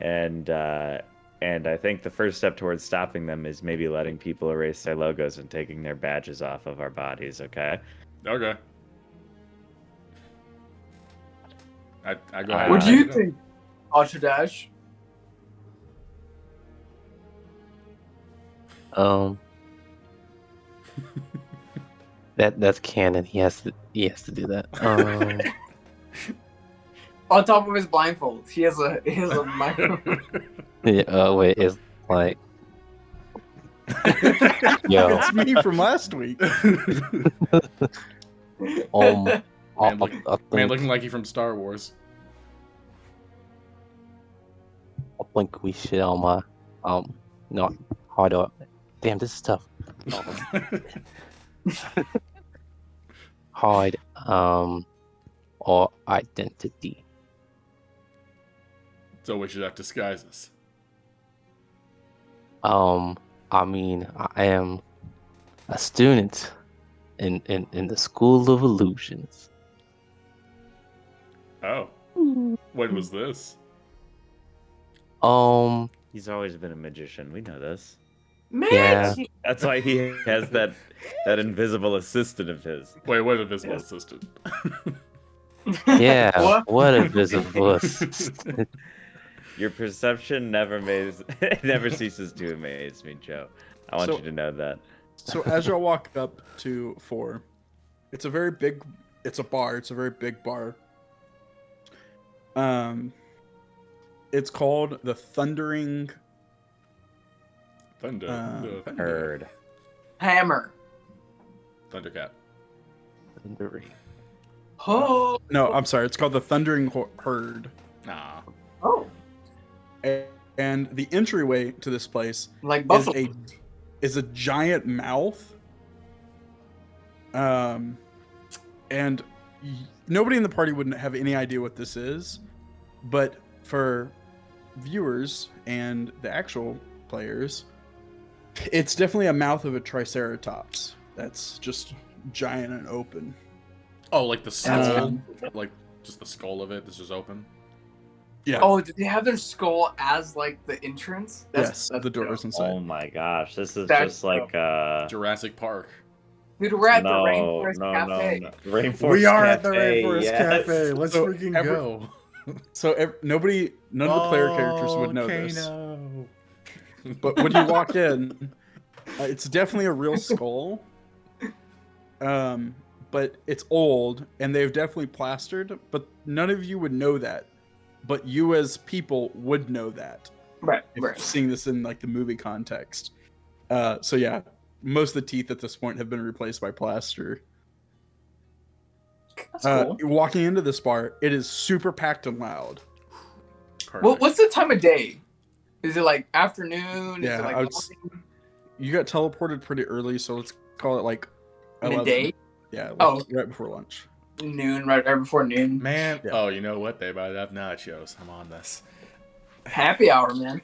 And I think the first step towards stopping them is maybe letting people erase their logos and taking their badges off of our bodies, okay? Okay. I go ahead. What Uh, do you think, Ultradash? That's canon. He has to do that. On top of his blindfold, he has a microphone. Yeah, wait, it's like yo, It's me from last week. I Man, think, looking like you from Star Wars. I think we should no, hard on. Damn, this is tough. Hide our identity. So we should have disguises. I mean, I am a student in the School of Illusions. Oh. When was this? He's always been a magician. We know this. Man, Yeah. That's why he has that invisible assistant of his. Wait, what invisible Yes. assistant? Yeah, What? what a visible assistant. Your perception never ceases to amaze me, Joe. I want So- you to know that. So as y'all walk up to 4, it's a very big. It's a bar. It's a very big bar. It's called the Thundering. Thunder. Uh, Thunder. Heard. hammer. Thundercat. Oh. No, I'm sorry. It's called the Thundering Herd. Nah. Oh. And the entryway to this place Like buffalo. is a giant mouth. And nobody in the party wouldn't have any idea what this is, but for viewers and the actual players, It's definitely a mouth of a triceratops. That's just giant and open. Oh, like the skull, Um, like just the skull of it. This is open. Yeah. Oh, did they have their skull as like the entrance? Yes, the dope. doors inside. Oh my gosh, this is That's just like Jurassic Park. Dude, we're at the no, Rainforest no, Cafe. no, no. Rainforest We are at the Cafe, Rainforest yes. Cafe. Let's So freaking every- go. So none of the player characters would know this. Volcano. But when you walk in, it's definitely a real skull. But it's old, and they've definitely plastered. But none of you would know that. But you, as people, would know that. Right, If right. seeing this in like the movie context. So yeah, most of the teeth at this point have been replaced by plaster. That's cool. Walking into this bar, it is super packed and loud. Well, what's the time of day? Is it like afternoon? Yeah, Is it like I would morning? You got teleported pretty early, so let's call it like 11. Midday? Yeah, like Oh. right before lunch. Noon, right before noon. Man, Yeah. oh, you know what? They might have nachos. I'm on this. Happy hour, man.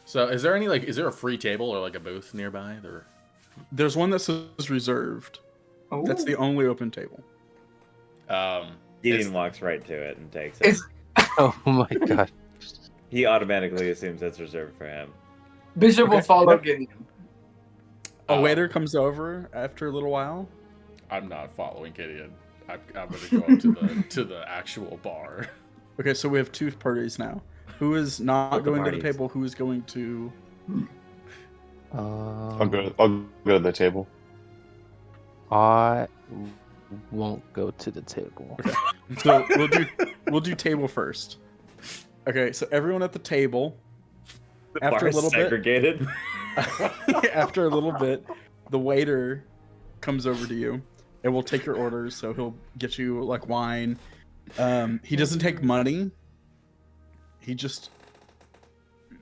So, is there a free table or like a booth nearby? Or There's one that says reserved. That's the Ooh. only open table. Gideon walks right to it and takes it. It's Oh my god. He automatically assumes it's reserved for him. Bishop will Okay. follow Yep. Gideon. A waiter comes over after a little while. I'm not following Gideon. I'm gonna go up to the actual bar. Okay, so we have two parties now. Who is not Both the going to the parties. table? Who is going to? I'll go to the table. I won't go to the table. So we'll do table first. Okay, so everyone at the table. The After a bar's little bit- segregated. After a little bit, the waiter comes over to you and will take your orders. So he'll get you like wine. He doesn't take money. He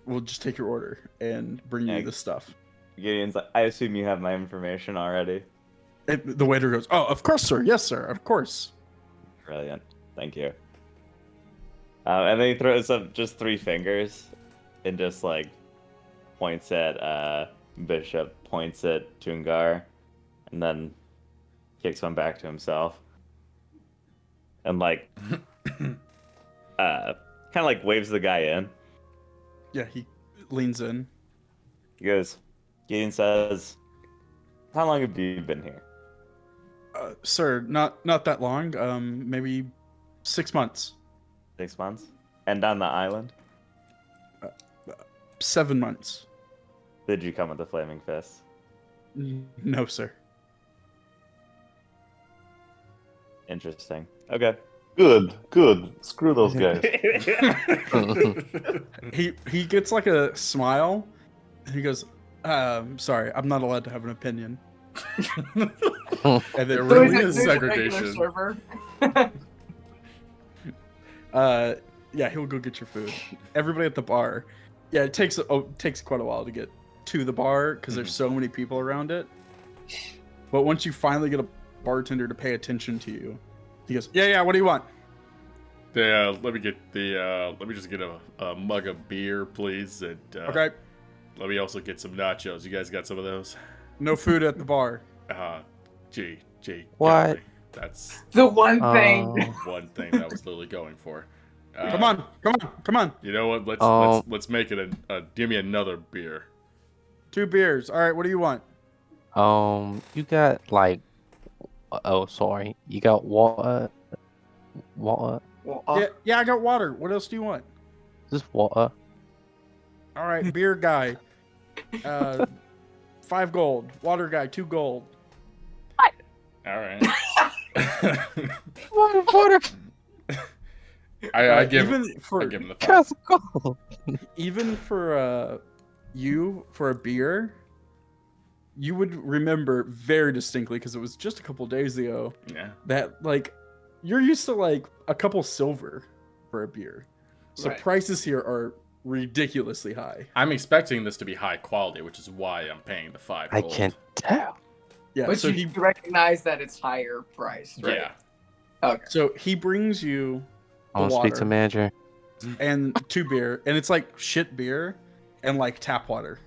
will just take your order and bring you Yeah. the stuff. Gideon's like, I assume you have my information already. And the waiter goes, "Oh, of course, sir. Yes, sir. Of course." Brilliant. Thank you. And then he throws up just 3 fingers and just like points at Bishop, points at Tungar, and then kicks one back to himself. And like kind of like waves the guy in. Yeah, he leans in. He goes, Gideon says, how long have you been here? Sir, not that long. Maybe 6 months. 6 months? And on the island? 7 months. Did you come with the flaming fist? No, sir. Interesting. Okay. Good. Screw those guys. He gets like a smile. And he goes, "Sorry, I'm not allowed to have an opinion." And There then, really So is there's a regular segregation. server. yeah, he'll go get your food. Everybody at the bar. Yeah, it takes quite a while to get to the bar because there's so many people around it. But once you finally get a bartender to pay attention to you, he goes, "Yeah, what do you want?" Let me just get a mug of beer, please, and Okay, let me also get some nachos. You guys got some of those? no food at the bar. Gee, What? golly, that's The one thing. one thing that I was literally going for. Come on. You know what? Let's make it give me another beer. 2 beers. All right, what do you want? You got like, oh sorry, you got water. Well, Yeah, I got water. What else do you want? Just water. All right, beer guy. 5 gold. Water guy, 2 gold. All right. Water. I give even him for the 5. Just go. even for you for a beer, you would remember very distinctly because it was just a couple days ago Yeah. that like you're used to like a couple silver for a beer, so Right. prices here are ridiculously high. I'm expecting this to be high quality, which is why I'm paying the 5 I gold. can't tell. Yeah, but so you recognize that it's higher priced, right? Yeah. so he brings you I want to speak to water. manager. and 2 beer, and it's like shit beer and like tap water.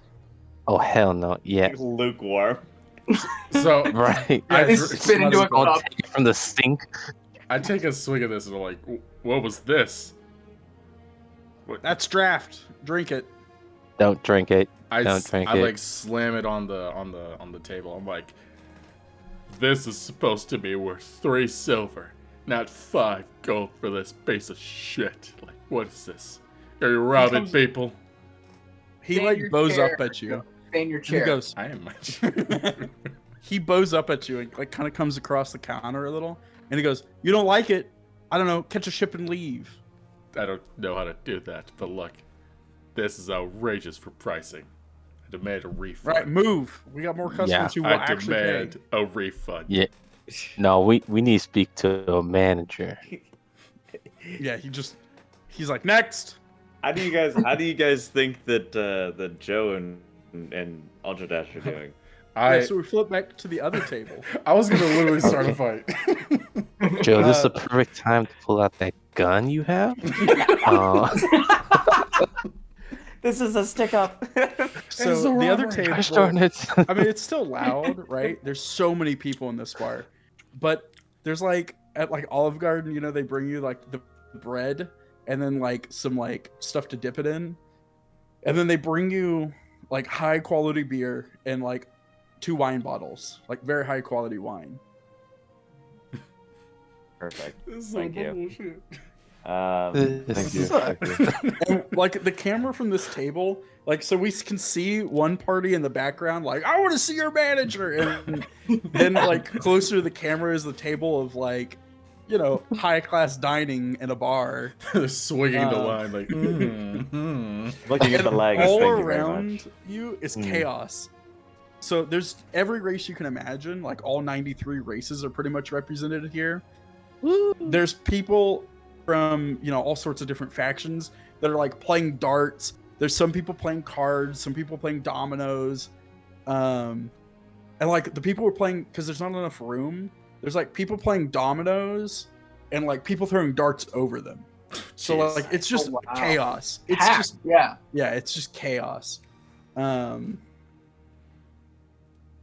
Oh hell no! Yeah, Lukewarm. So right. I, They dr- spit into a I'll cup. take it from the sink. I take a swig of this and I'm like, what was this? That's draft. Drink it. Don't drink it. I Don't drink I it. like slam it on the table. I'm like, this is supposed to be worth 3 silver, not 5 gold for this piece of shit. Like, what is this? Are you robbing comes- people? He Stand like your bows chair. up at you. Stay in your He chair. goes. I am much. He bows up at you and like kind of comes across the counter a little, and he goes, "You don't like it? I don't know. Catch a ship and leave." I don't know how to do that, but look, this is outrageous for pricing. I demand a refund. Right, move. We got more customers Yeah. who will I actually pay. demand a refund. Yeah. No, we need to speak to a manager. Yeah, he's like, next. How do you guys think that Joe and Ultra Dash are doing? Yeah, so we flip back to the other table. I was gonna literally start a fight. Joe, this is the perfect time to pull out that gun you have. Uh, This is a stick up. So It's a the other robbery. gosh table, darn it. I mean, it's still loud, right? There's so many people in this bar, but there's like at like Olive Garden, you know, they bring you like the bread and then like some like stuff to dip it in, and then they bring you like high quality beer and like 2 wine bottles, like very high quality wine. Perfect. This is Thank you. bullshit. Thank you. Thank you. And like the camera from this table, like so we can see one party in the background, like I want to see your manager, and then like closer to the camera is the table of like, you know, high class dining in a bar. They're swinging the Uh, line like, Looking at the legs. All Thank you very around much. you is Mm. chaos. So there's every race you can imagine, like all 93 races are pretty much represented here. There's people from, you know, all sorts of different factions that are like playing darts. There's some people playing cards, some people playing dominoes. And like the people who are playing, because there's not enough room, there's like people playing dominoes and like people throwing darts over them. So Jeez. like it's just Oh, wow. chaos. It's Hack, just yeah. yeah, it's just chaos.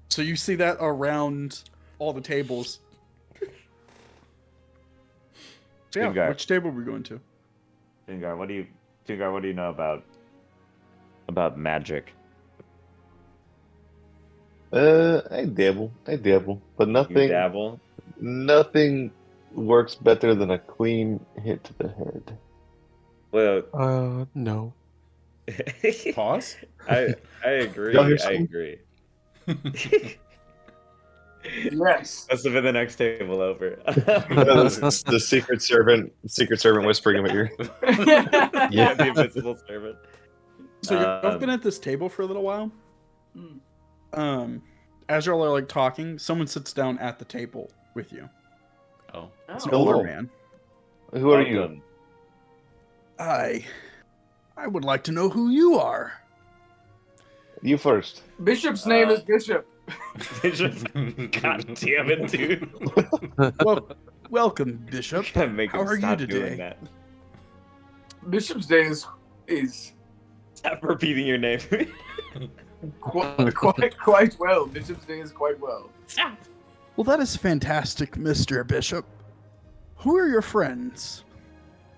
So you see that around all the tables. So yeah, Good guy. which table are we going to? Tungar, what do you know about magic? I dabble, but You nothing, dabble. nothing works better than a clean hit to the head. Well, No. pause. I agree. Y'all hear I something? agree. Yes. Must have been the next table over. The secret servant whispering in my ear. Yeah, the invisible servant. So you've Um, been at this table for a little while. Mm. As y'all are like talking, someone sits down at the table with you. Oh, It's an Hello. older man. Who are you? Welcome. I would like to know who you are. You first. Bishop's name is Bishop. God damn it, dude. Well, welcome, Bishop. Gotta make How him are you stop today? doing that. Bishop's day is Stop repeating your name. quite well. Bishop's day is quite well. Well, that is fantastic, Mr. Bishop. Who are your friends?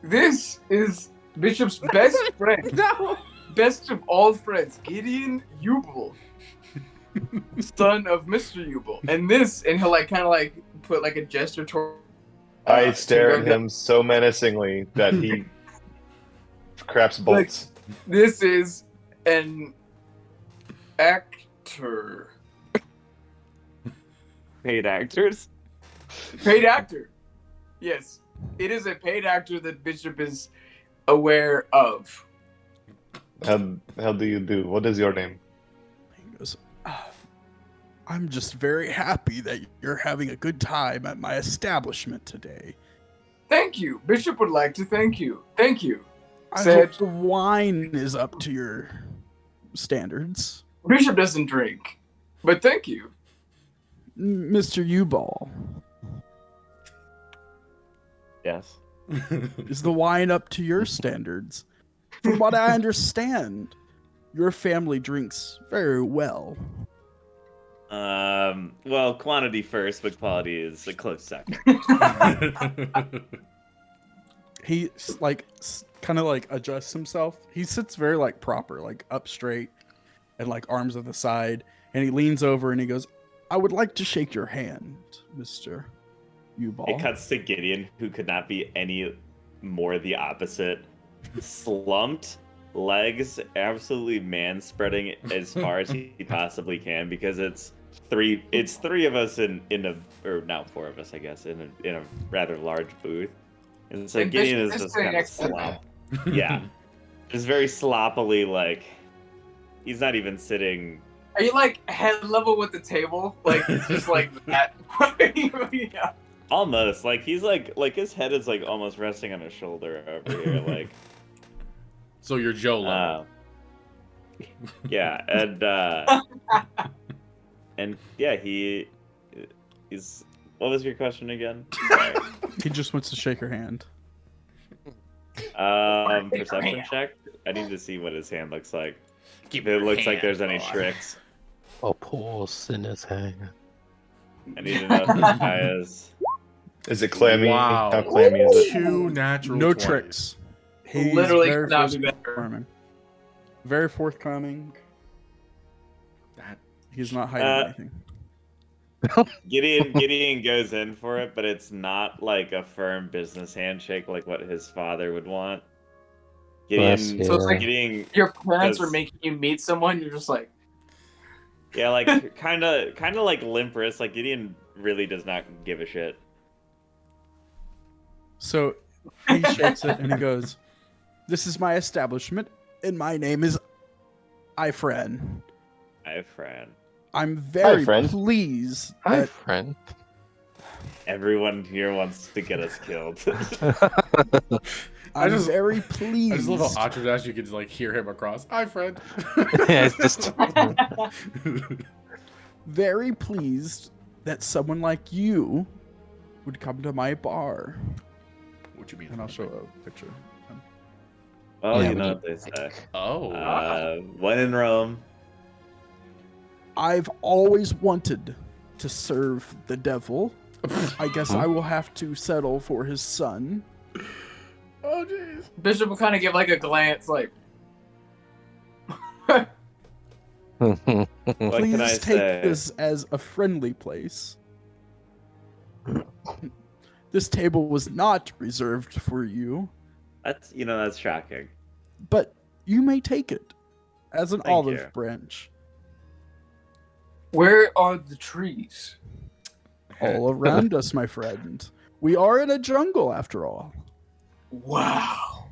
This is Bishop's best friend. No. Best of all friends, Gideon Ubel, son of Mr. Ubel. And he'll like kind of like put like a gesture toward. I stare at to- him so menacingly that he craps bolts. This is an actor, Paid actors. paid actor. Yes, it is a paid actor that Bishop is aware of. How do you do? What is your name? He goes, I'm just very happy that you're having a good time at my establishment today. Thank you. Bishop would like to thank you. Thank you. I Said- hope the wine is up to your standards. Bishop doesn't drink, but thank you. Mr. U-Ball, Yes. is the wine up to your standards? From what I understand, your family drinks very well. Well, quantity first, but quality is a close second. He like kind of like adjusts himself. He sits very like proper, like up straight and like arms at the side, and he leans over and he goes, "I would like to shake your hand, Mr. U-Ball." It cuts to Gideon, who could not be any more the opposite. Slumped, legs absolutely man-spreading as far as he possibly can, because it's three of us in a, or now 4 of us, I guess, in a rather large booth. And so Gideon is just kind of slop. Yeah. Just very sloppily, like, he's not even sitting. Are you like head level with the table? Like it's just like that. Yeah. Almost. Like he's like his head is like almost resting on his shoulder over here, like. So you're Joe level. Yeah, and yeah, he's. What was your question again? He just wants to shake her hand. Perception check. I need to see what his hand looks like. If it looks like there's any tricks. A pulse in his hand. I need to know if this guy is. Is it clammy? Wow. How clammy is it? 2 natural No 20s. tricks. He's Literally very could not be forthcoming. Very forthcoming. That He's not hiding anything. Gideon goes in for it, but it's not like a firm business handshake like what his father would want. Gideon, Bless you. So it's like Gideon, your parents are does- making you meet someone. You're just like, yeah, like kind of like limp wrist. Like Gideon really does not give a shit. So he shakes it and he goes, "This is my establishment, and my name is Ifran. Hi, friend. I'm very friend. pleased Hi, that friend. Everyone here wants to get us killed. I'm just- very pleased. I just love how Atradash, you could like hear him across. Hi, friend. Yeah, it's just very pleased that someone like you would come to my bar." What you mean? And I'll show a picture. Well, Yeah, you we know need- what they say. Oh. When in Rome. I've always wanted to serve the devil. I guess I will have to settle for his son. Oh, jeez. Bishop will kind of give like a glance, like, What Please can I take say? this as a friendly place. This table was not reserved for you, That's shocking. but you may take it as an Thank olive you. branch where are the trees? all around us, my friend. We are in a jungle, after all. Wow.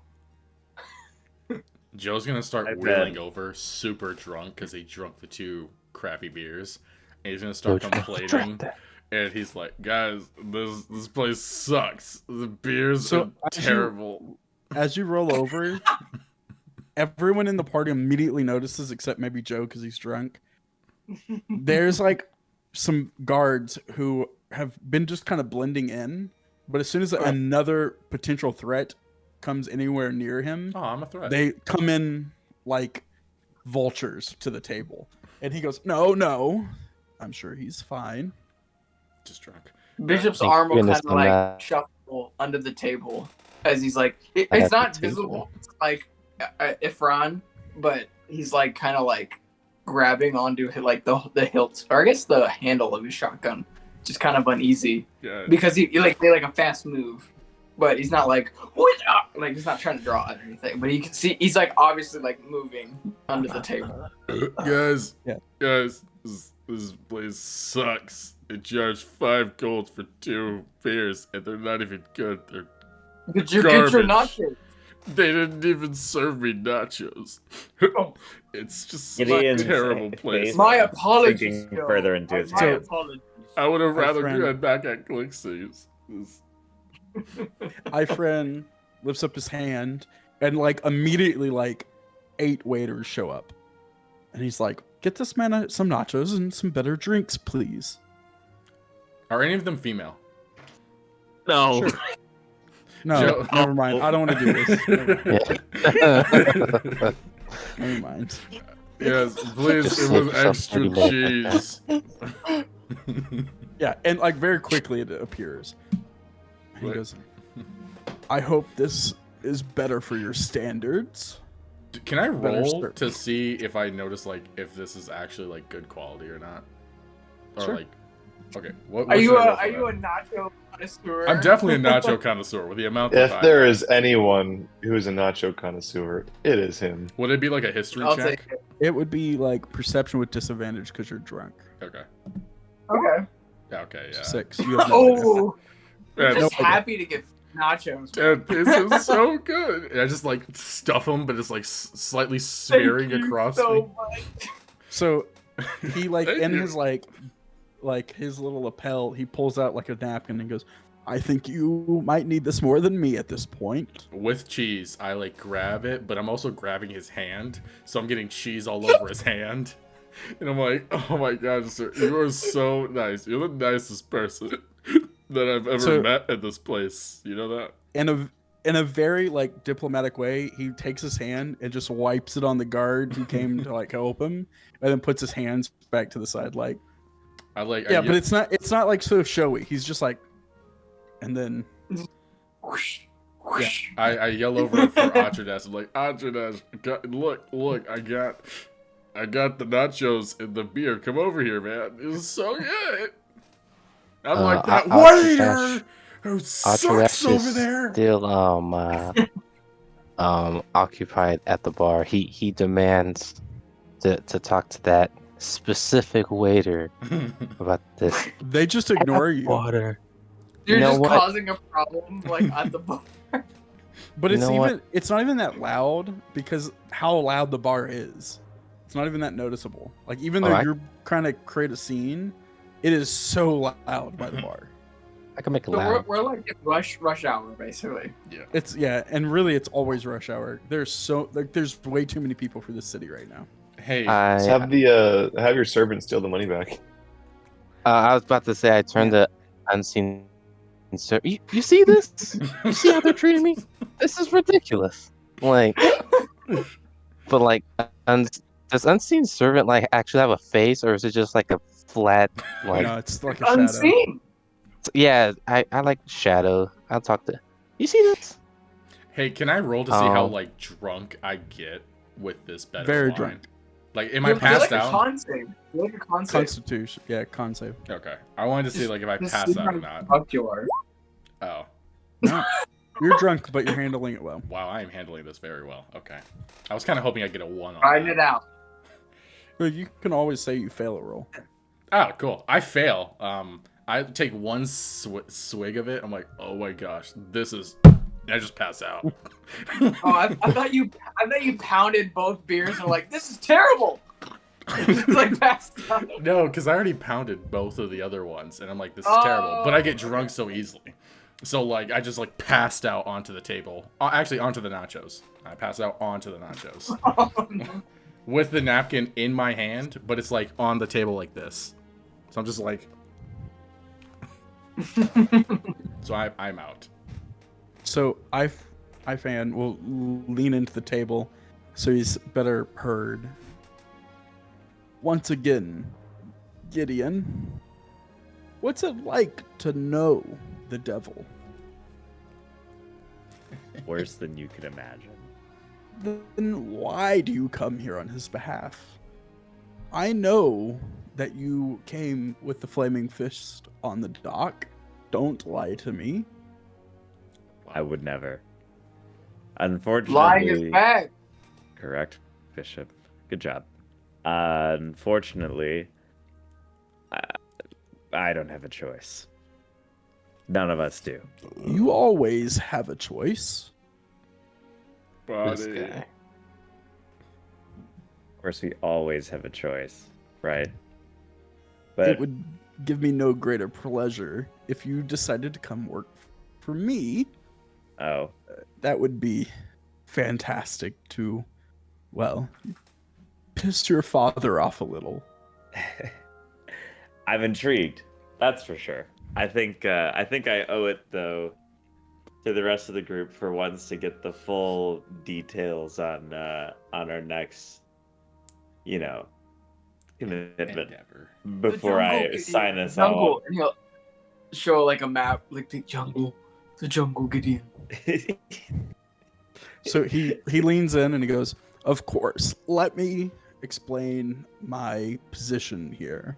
Joe's gonna start I bet. wheeling over, super drunk, because he drunk the 2 crappy beers, and he's gonna start complaining. And he's like, "Guys, this place sucks. The beers So, are as you- terrible." As you roll over, everyone in the party immediately notices, except maybe Joe because he's drunk. There's like some guards who have been just kind of blending in, but as soon as another potential threat comes anywhere near him, Oh, I'm a threat. they come in like vultures to the table. And he goes, "No, I'm sure he's fine." Just drunk. Bishop's Thank arm will goodness kind of I'm like not- shuffle under the table as he's like, I it's have not the table. visible. It's like Ifran, but he's like kind of like grabbing onto like the hilt, or I guess the handle of his shotgun, just kind of uneasy Yeah. because he like made like a fast move, but he's not like what like he's not trying to draw it or anything, but you can see he's like obviously like moving under the table. Guys, Yeah. guys, this place sucks. They charge 5 gold for 2 beers, and they're not even good. Get your nachos. They didn't even serve me nachos. It's just such a Gideon's terrible face place. My apologies. Sinking Joe. further into his My head. apologies. I would have My rather friend. gone back at Glixies. Ifran lifts up his hand, and like immediately like 8 waiters show up. And he's like, "Get this man some nachos and some better drinks, please." Are any of them female? No. Sure. No, Joe- never mind. I don't want to do this. Never mind. Never mind. Yes, please. Just It save was yourself extra 30 minutes cheese. Yeah, and like very quickly it appears. He Wait. goes, I hope this is better for your standards. Can I Better roll start. to see if I notice like if this is actually like good quality or not? Or Sure. like, okay, what Are you should I roll a for are you that? a nacho connoisseur? I'm definitely a nacho connoisseur with the amount that If there is anyone who's a nacho connoisseur, it is him. Would it be like a history I'll check? take it. It would be like perception with disadvantage because you're drunk. Okay. Okay. Yeah, okay, yeah. 6. You have no idea. Oh, Yeah, I'm just no idea. happy to get nachos. Dude, this is so good. And I just like stuff them, but it's like slightly smearing Thank you across so me. much. So he like Thank in you. his like his little lapel, he pulls out like a napkin and goes, I think you might need this more than me at this point. With cheese, I like grab it, but I'm also grabbing his hand, so I'm getting cheese all over his hand. And I'm like, oh my god, sir, you are so nice. You're the nicest person that I've ever met at this place. You know that? In a very like diplomatic way, he takes his hand and just wipes it on the guard who came to like help him, and then puts his hands back to the side like Yeah, but it's not like so showy. He's just like, and then Whoosh, whoosh. I yell over for Atradash. I'm like, Atradash, look, I got the nachos and the beer. Come over here, man. This is so good. I'm like that waiter who sucks over there. Still occupied at the bar. He demands to talk to that specific waiter about this they just ignore you. water. You're You know just what? causing a problem like at the bar. But You it's know even what? it's not even that loud because how loud the bar is. It's not even that noticeable. Like even though you're trying to create a scene, it is so loud by the bar. I can make it So loud. we're like in rush hour basically. It's and really it's always rush hour. There's way too many people for this city right now. Hey, Just have have your servant steal the money back. I was about to say I turned to unseen. You see this? You see how they're treating me? This is ridiculous. Like, but like, does unseen servant like actually have a face, or is it just like a flat like? No, it's like a shadow. Unseen. Yeah, I like shadow. I'll talk to. You see this? hey, can I roll to see how like drunk I get with this better Very wine? drunk. Like, am I You're passed like a out? con save. You're like a con save. Constitution. Yeah, con save. Okay, I wanted to see like if I Just pass see out how or not. drunk you are. Oh, No. You're drunk, but you're handling it well. wow, I am handling this very well. Okay, I was kind of hoping I'd get a 1 on Riding that. it out. But you can always say you fail a roll. Oh, cool. I fail. I take one swig of it. I'm like, oh my gosh, this is. I just pass out. Oh, I thought you pounded both beers and were like, this is terrible. It's like passed out. No, because I already pounded both of the other ones, and I'm like, this is terrible. But I get drunk so easily. So, like, I just, like, passed out onto the table. Actually, onto the nachos. I passed out onto the nachos. Oh, no. With the napkin in my hand, but it's, like, on the table like this. So I'm just like... So I'm out. So Ifan will lean into the table so he's better heard. Once again, Gideon, what's it like to know the devil? Worse than you could imagine. Then why do you come here on his behalf? I know that you came with the flaming fist on the dock. Don't lie to me. I would never. Lying Unfortunately, is bad. correct, Bishop. Good job. Unfortunately, I don't have a choice. None of us do. You always have a choice. This Buddy. guy. Of course, we always have a choice, right? It But would give me no greater pleasure if you decided to come work for me. oh, That would be fantastic to, well, piss your father off a little. I'm intrigued. That's for sure. I think I owe it though to the rest of the group for once to get the full details on our next, commitment Endeavor. before I sign us all jungle, and he'll show like a map, like the jungle Gideon. up. So he leans in and he goes, "Of course, let me explain my position here.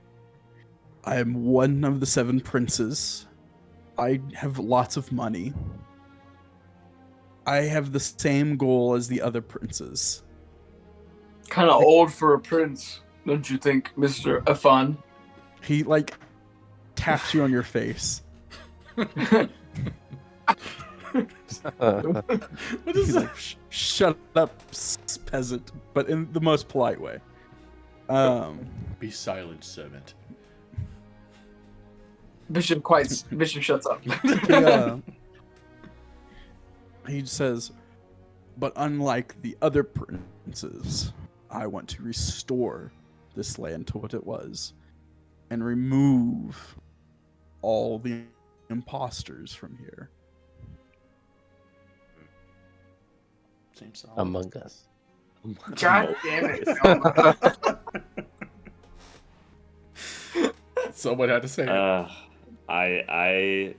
I am one of the 7 princes. I have lots of money. I have the same goal as the other princes." Kind of old for a prince, don't you think, Mr. Afan? He taps you on your face. What is He's that? like, "Shut up, peasant," but in the most polite way. Be silent, servant. Bishop shuts up. He says, "But unlike the other princes, I want to restore this land to what it was and remove all the imposters from here." Seems solid. Among Us. God damn it. Someone had to say it. I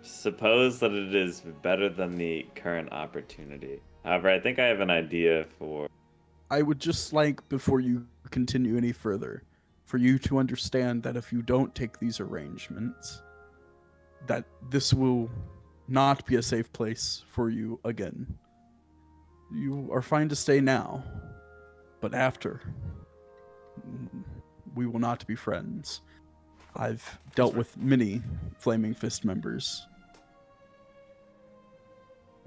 suppose that it is better than the current opportunity. However, I think I have an idea for... I would just like, before you continue any further, for you to understand that if you don't take these arrangements, that this will not be a safe place for you again. You are fine to stay now, but after, we will not be friends. I've dealt with many Flaming Fist members.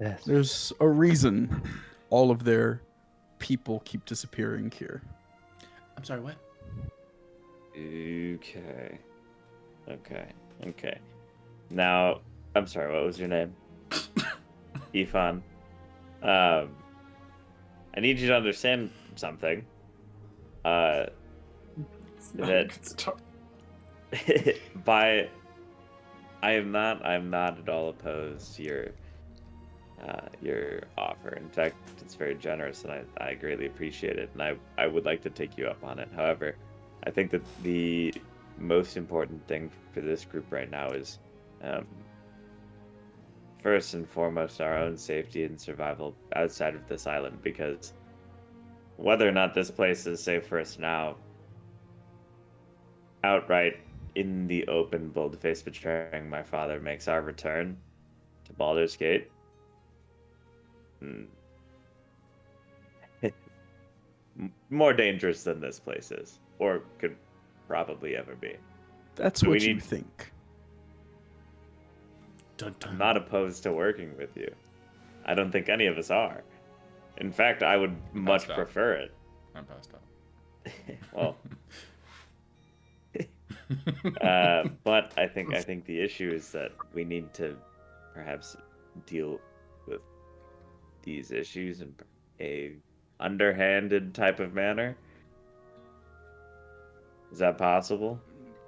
Yes. There's a reason all of their people keep disappearing here. I'm sorry, what? Okay. Now, I'm sorry, what was your name? Ifan. I need you to understand something. That I am not at all opposed to your offer. In fact, it's very generous, and I greatly appreciate it, and I would like to take you up on it. However, I think that the most important thing for this group right now is, first and foremost, our own safety and survival outside of this island, because whether or not this place is safe for us now, outright in the open, bold-faced betraying my father makes our return to Baldur's Gate more dangerous than this place is, or could probably ever be. That's So what we you need- think. Dun, dun. I'm not opposed to working with you. I don't think any of us are. In fact, I would much Passed out. prefer it. I'm passed out. Well, but I think the issue is that we need to perhaps deal with these issues in a underhanded type of manner. Is that possible?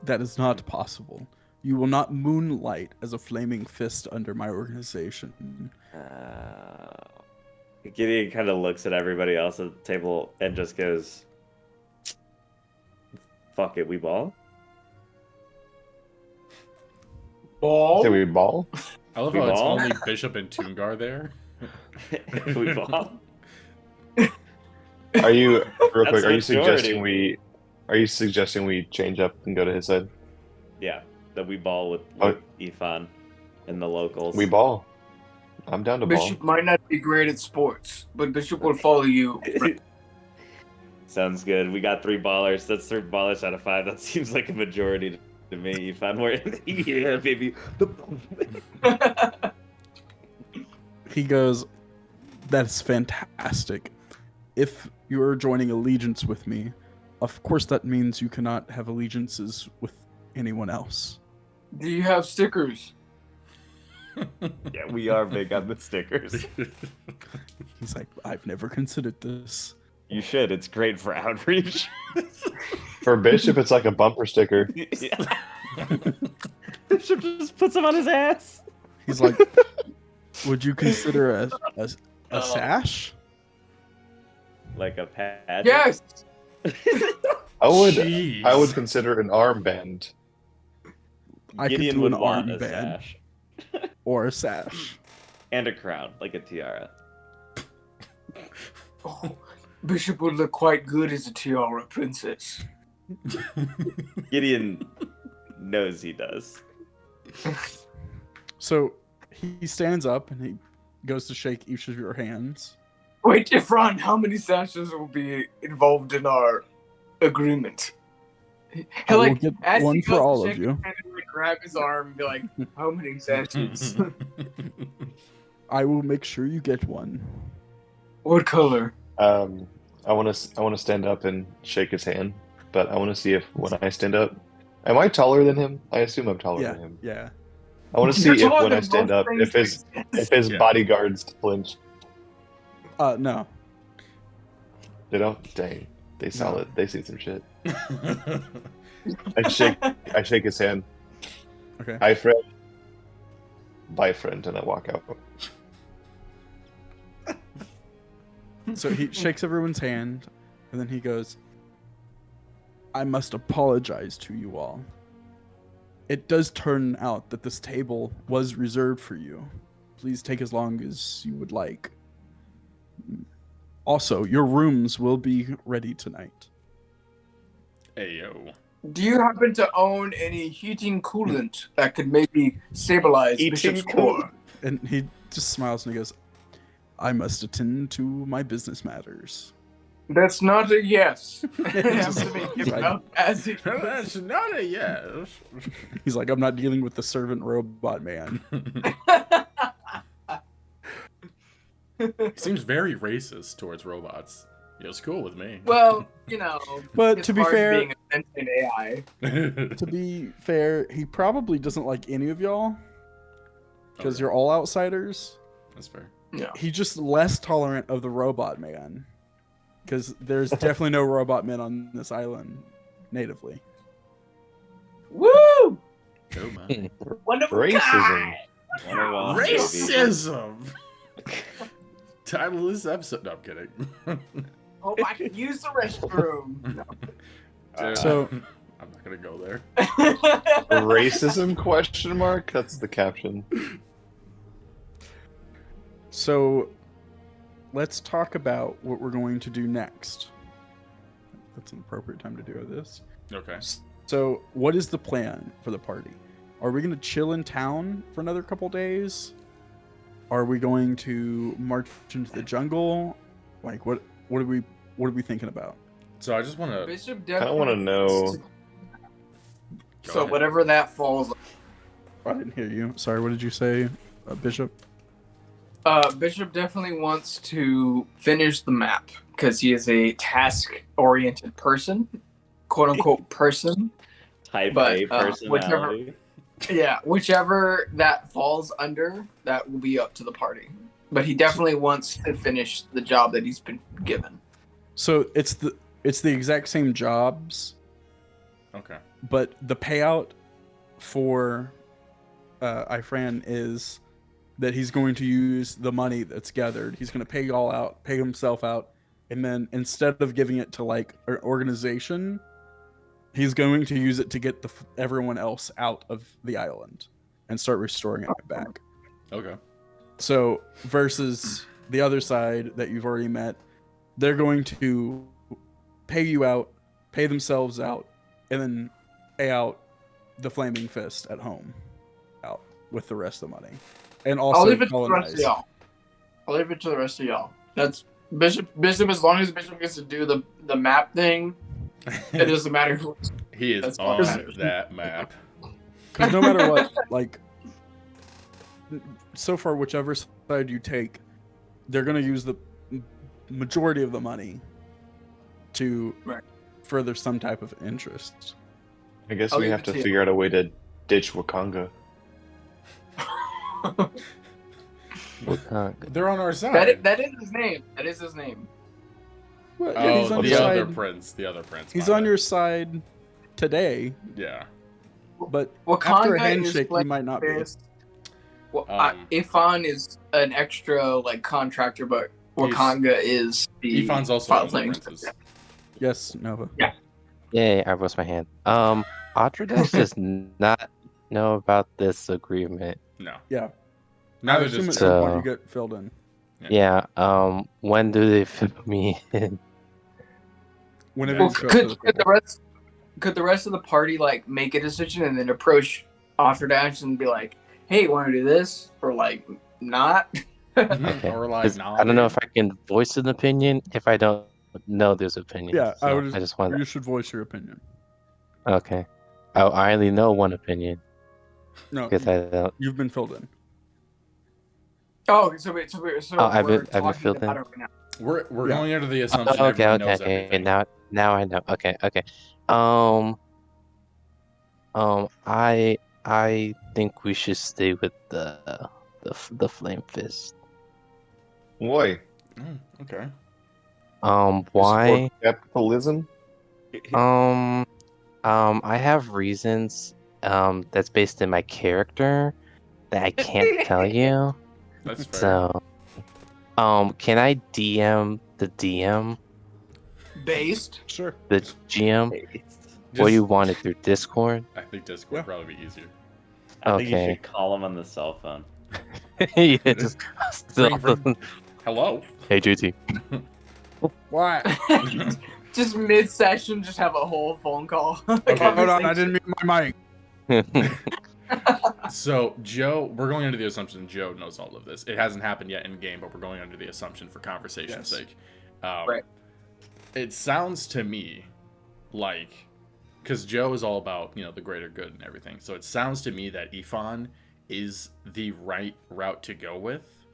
That is not possible. You will not moonlight as a Flaming Fist under my organization. Gideon kind of looks at everybody else at the table and just goes, "Fuck it, we ball." Ball? Did we ball? I love We how it's ball? only Bishop and Toongar there. We ball. Are you real That's quick? Are you majority. suggesting we change up and go to his side? Yeah, that we ball with Oh. Ifan and the locals. We ball. I'm down to ball. Bishop might not be great at sports, but Bishop will follow you. Sounds good. We got 3 ballers. That's 3 ballers out of 5. That seems like a majority to me. Ifan, yeah, baby. He goes, "That's fantastic. If you're joining allegiance with me, of course that means you cannot have allegiances with anyone else." Do you have stickers? Yeah, we are big on the stickers. He's like, "I've never considered this." You should. It's great for outreach. For Bishop, it's like a bumper sticker. Yeah. Bishop just puts them on his ass. He's like, Would you consider a sash? Like a pad? Yes. I would Jeez. consider an armband. I could Gideon do would an want a armband sash. or a sash. And a crown, like a tiara. Oh, Bishop would look quite good as a tiara princess. Gideon knows he does. So he stands up and he goes to shake each of your hands. Wait, Ifran, how many sashes will be involved in our agreement? I will Like, get as one he for goes to all of shake you. his hand, like, grab his arm and be like, how many sashes? I will make sure you get one. What color? I want to stand up and shake his hand, but I want to see if when I stand up, am I taller than him? I assume I'm taller Yeah, than him. yeah. I want to see You're if taller when I than stand both up, if his Yeah. bodyguards flinch. No. They don't. Dang, they solid. They see some shit. Yeah. I shake his hand. Okay. Hi, friend. Bye, friend, and I walk out. So he shakes everyone's hand, and then he goes, I must apologize to you all. It does turn out that this table was reserved for you. Please take as long as you would like. Also, your rooms will be ready tonight. Ayo. Do you happen to own any heating coolant that could maybe stabilize Heating Bishop's coolant? core? And he just smiles and he goes, I must attend to my business matters. That's not a yes. Just- After they he's give like- out as he That's not a yes. He's like, I'm not dealing with the servant robot man. Seems very racist towards robots. It's cool with me. Well, you know. But it's to be hard fair, being a sentient AI. to be fair, he probably doesn't like any of y'all because Okay. you're all outsiders. That's fair. Yeah. He's just less tolerant of the robot man because there's definitely no robot men on this island natively. Woo! Oh my. Wonderful Racism. One of all, baby. Racism. Title of this episode. No, I'm kidding. Hope I can use the restroom. Dude, So- I'm not gonna go there. Racism? Question mark. That's the caption. So let's talk about what we're going to do next. That's an appropriate time to do this. Okay. So, what is the plan for the party? Are we going to chill in town for another couple days? Are we going to march into the jungle? Like, what are we thinking about? So I just want to. Bishop I don't want to know. So whatever that falls. I didn't hear you. Sorry, what did you say, Bishop? Bishop definitely wants to finish the map because he is a task-oriented person, quote-unquote person. Type But, A personality. Yeah, whichever that falls under, that will be up to the party. But he definitely wants to finish the job that he's been given. So it's the exact same jobs, Okay. but the payout for Ifran is that he's going to use the money that's gathered. He's going to pay y'all out, pay himself out, and then instead of giving it to like an organization, he's going to use it to get everyone else out of the island and start restoring it back. Okay. So versus the other side that you've already met, they're going to pay you out, pay themselves out, and then pay out the Flaming Fist at home out with the rest of the money. And also I'll leave it to the rest colonize. of y'all. I'll leave it to the rest of y'all. That's Bishop, as long as Bishop gets to do the map thing, it doesn't matter who. He is That's on fine. that map. Because no matter what, like, so far, whichever side you take, they're going to use the majority of the money to Right. further some type of interest. I guess I'll we leave have it to to you. figure out a way to ditch Wakanga. They're on our side. that is his name. That is his name. Well, yeah, Oh, he's on the your other side. prince. The other prince. He's my on bad. your side today, Yeah. but Wakanda after a is handshake, you like might not be. this. Well, Um, Ifan is an extra like contractor, but Wakanga is the Ifan's also file one of the flaming. princes. Yes, Nova. Yay, I raised my hand. Adradesh does not know about this agreement. No. Yeah. Neither I assume does at some point So- you get filled in. Yeah, when do they fill me in? Whenever Well, you show up to the could table. the rest of the party like make a decision and then approach Arthurdash and be like, "Hey, want to do this?" or like not? Okay. Or like, 'Cause nah, I don't know dude. if I can voice an opinion if I don't know there's opinions. Yeah, so I just want. You should voice your opinion. Okay. Oh, I only know one opinion No, because I don't. you've been filled in. Oh, so I've we're been talking filled about in? it right now. We're Yeah. going under the assumption Oh, okay, everyone okay, knows okay. everything. Now I know. Okay. I think we should stay with the flame fist. Why? Okay. Why? Just for capitalism? I have reasons that's based in my character that I can't tell you. That's fair. So, can I DM the DM, Based. Sure. the GM? Just, Or you want it through Discord? I think Discord would probably be easier. I think you Okay. should call him on the cell phone. Yeah, just still. Ring, ring. Hello? Hey, JT. Why? Just mid-session, just have a whole phone call. Okay. Hold on, I didn't mute my mic. So, Joe, we're going under the assumption Joe knows all of this. It hasn't happened yet in game, but we're going under the assumption for conversation's Yes. sake. Right. It sounds to me like, because Joe is all about, the greater good and everything. So it sounds to me that Ifan is the right route to go with.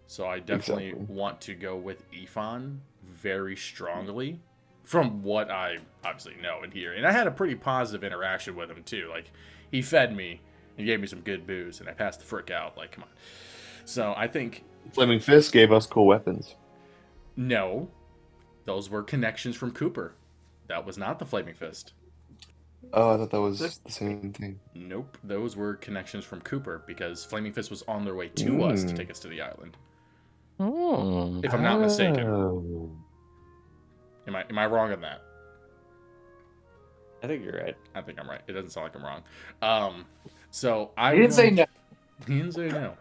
So I definitely Exactly. want to go with Ifan very strongly from what I obviously know and hear. And I had a pretty positive interaction with him too. Like, he fed me and gave me some good booze and I passed the frick out. Like, come on. So I think, Flaming Fist gave us cool weapons. no, those were connections from Cooper. That was not the Flaming Fist. Oh, I thought that was the same thing. Nope, those were connections from Cooper because Flaming Fist was on their way to us to take us to the island. If I'm not mistaken. Oh. Am I wrong on that? I think you're right. I think I'm right. It doesn't sound like I'm wrong. So I He didn't say no. He didn't say no.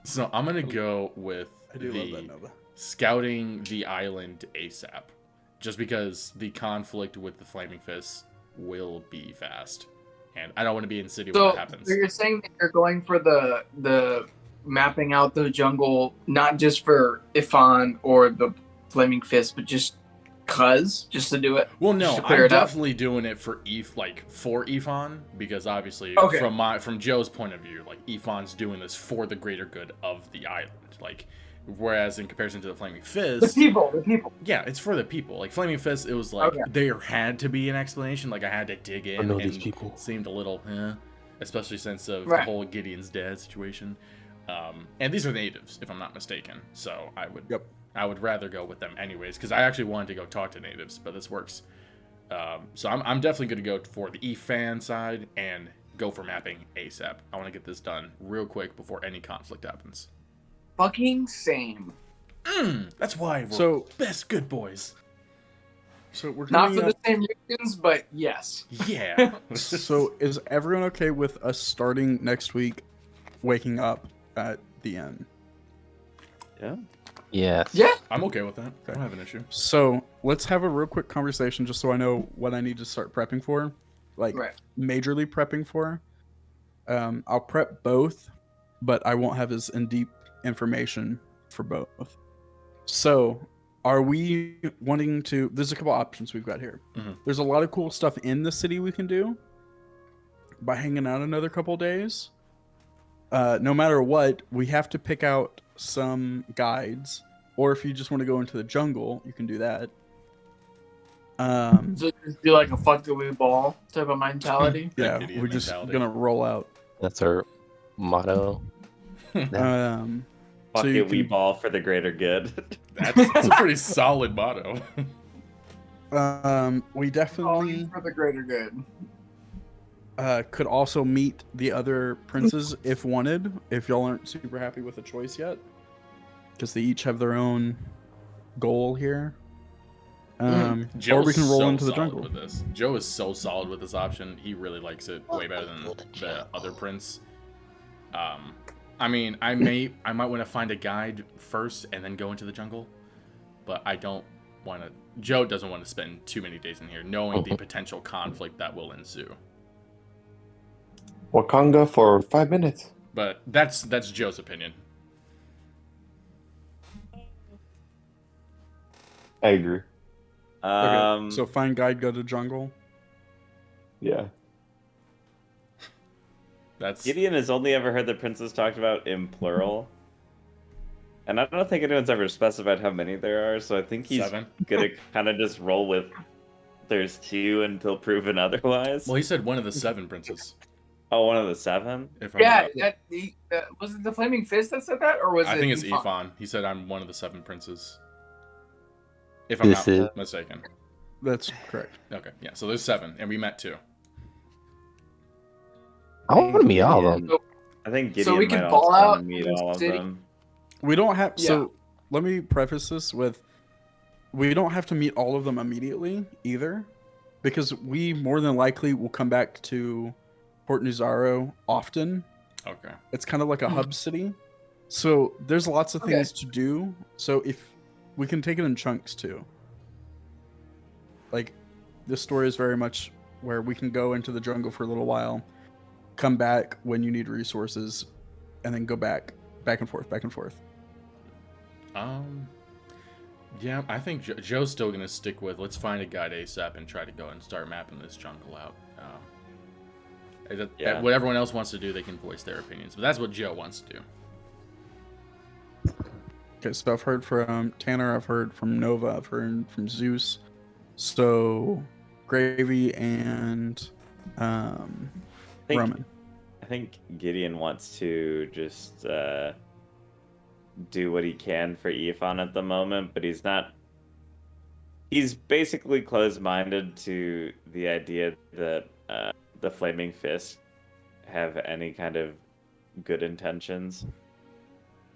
So I'm gonna go with I do love that, the Nova. scouting the island ASAP, just because the conflict with the Flaming Fist will be fast, and I don't want to be in city when So that happens. you're saying that you're going for the mapping out the jungle, not just for Ifan or the Flaming Fist, but just to do it. Well, Just no, to clear I'm it up. definitely doing it for for Ifan because obviously Okay. from Joe's point of view, like Ifan's doing this for the greater good of the island. Like, whereas in comparison to the Flaming The Fist, people. yeah, it's for the people. Like Flaming Fist, it was like Okay. there had to be an explanation. Like I had to dig in, know and these people. seemed a little, especially since of the Right. whole Gideon's dad situation. And these are natives, if I'm not mistaken. So I would rather go with them anyways, because I actually wanted to go talk to natives, but this works. So I'm definitely going to go for the Ifan side and go for mapping ASAP. I want to get this done real quick before any conflict happens. Fucking same. That's why we're So- best good boys. So we're Not coming for the up. same reasons, but yes. Yeah. So is everyone okay with us starting next week, waking up at the end? Yeah. Yes. Yeah. I'm okay with that. I don't have an issue. So let's have a real quick conversation, just so I know what I need to start prepping for, like Right. majorly prepping for. I'll prep both, but I won't have as in deep information for both. So, are we wanting to? There's a couple options we've got here. Mhm. There's a lot of cool stuff in the city we can do by hanging out another couple days. No matter what, we have to pick out some guides, or if you just want to go into the jungle, you can do that. So just do like a fuck the we ball type of mentality. Yeah, Idiot we're just mentality. gonna roll out. That's our motto. Fuck So it, you we can- ball for the greater good. That's a pretty solid motto. We All definitely. for the greater good. could also meet the other princes if wanted, if y'all aren't super happy with the choice yet. Because they each have their own goal here. Or we can roll into the jungle. With this. Joe is so solid with this option. He really likes it way better than the other prince. I mean, I might want to find a guide first and then go into the jungle, but I don't want to. Joe doesn't want to spend too many days in here, knowing the potential conflict that will ensue. Wakanga for 5 minutes. But that's Joe's opinion. I agree. Okay, so find guide, go to jungle. Yeah. Gideon has only ever heard the princes talked about in plural. And I don't think anyone's ever specified how many there are, so I think he's 7. gonna kind of just roll with there's 2 until proven otherwise. Well, he said one of the 7 princes. Oh, one of the 7? Yeah, was it the Flaming Fist that said that, or was it? I think it's Ifan? Ifan. He said I'm one of the 7 princes. If I'm not mistaken. That's correct. Okay, yeah. So there's 7, and we met 2. I want to meet all of them. I think Gideon So we might can also ball want out to meet in the all of city? them. We don't have. Yeah. So let me preface this with, we don't have to meet all of them immediately either, because we more than likely will come back to Port Nuzaro often. Okay. It's kind of like a hub city, so there's lots of things to do. So if we can take it in chunks too. Like, this story is very much where we can go into the jungle for a little while, come back when you need resources, and then go back and forth. Yeah, I think Joe's still gonna stick with let's find a guide ASAP and try to go and start mapping this jungle out. What everyone else wants to do, they can voice their opinions, but that's what Joe wants to do. Okay, so I've heard from Tanner, I've heard from Nova, I've heard from Zeus. So, Gravy and Roman. I think Gideon wants to just do what he can for Ifan at the moment, but he's not. He's basically closed-minded to the idea that the Flaming Fist have any kind of good intentions.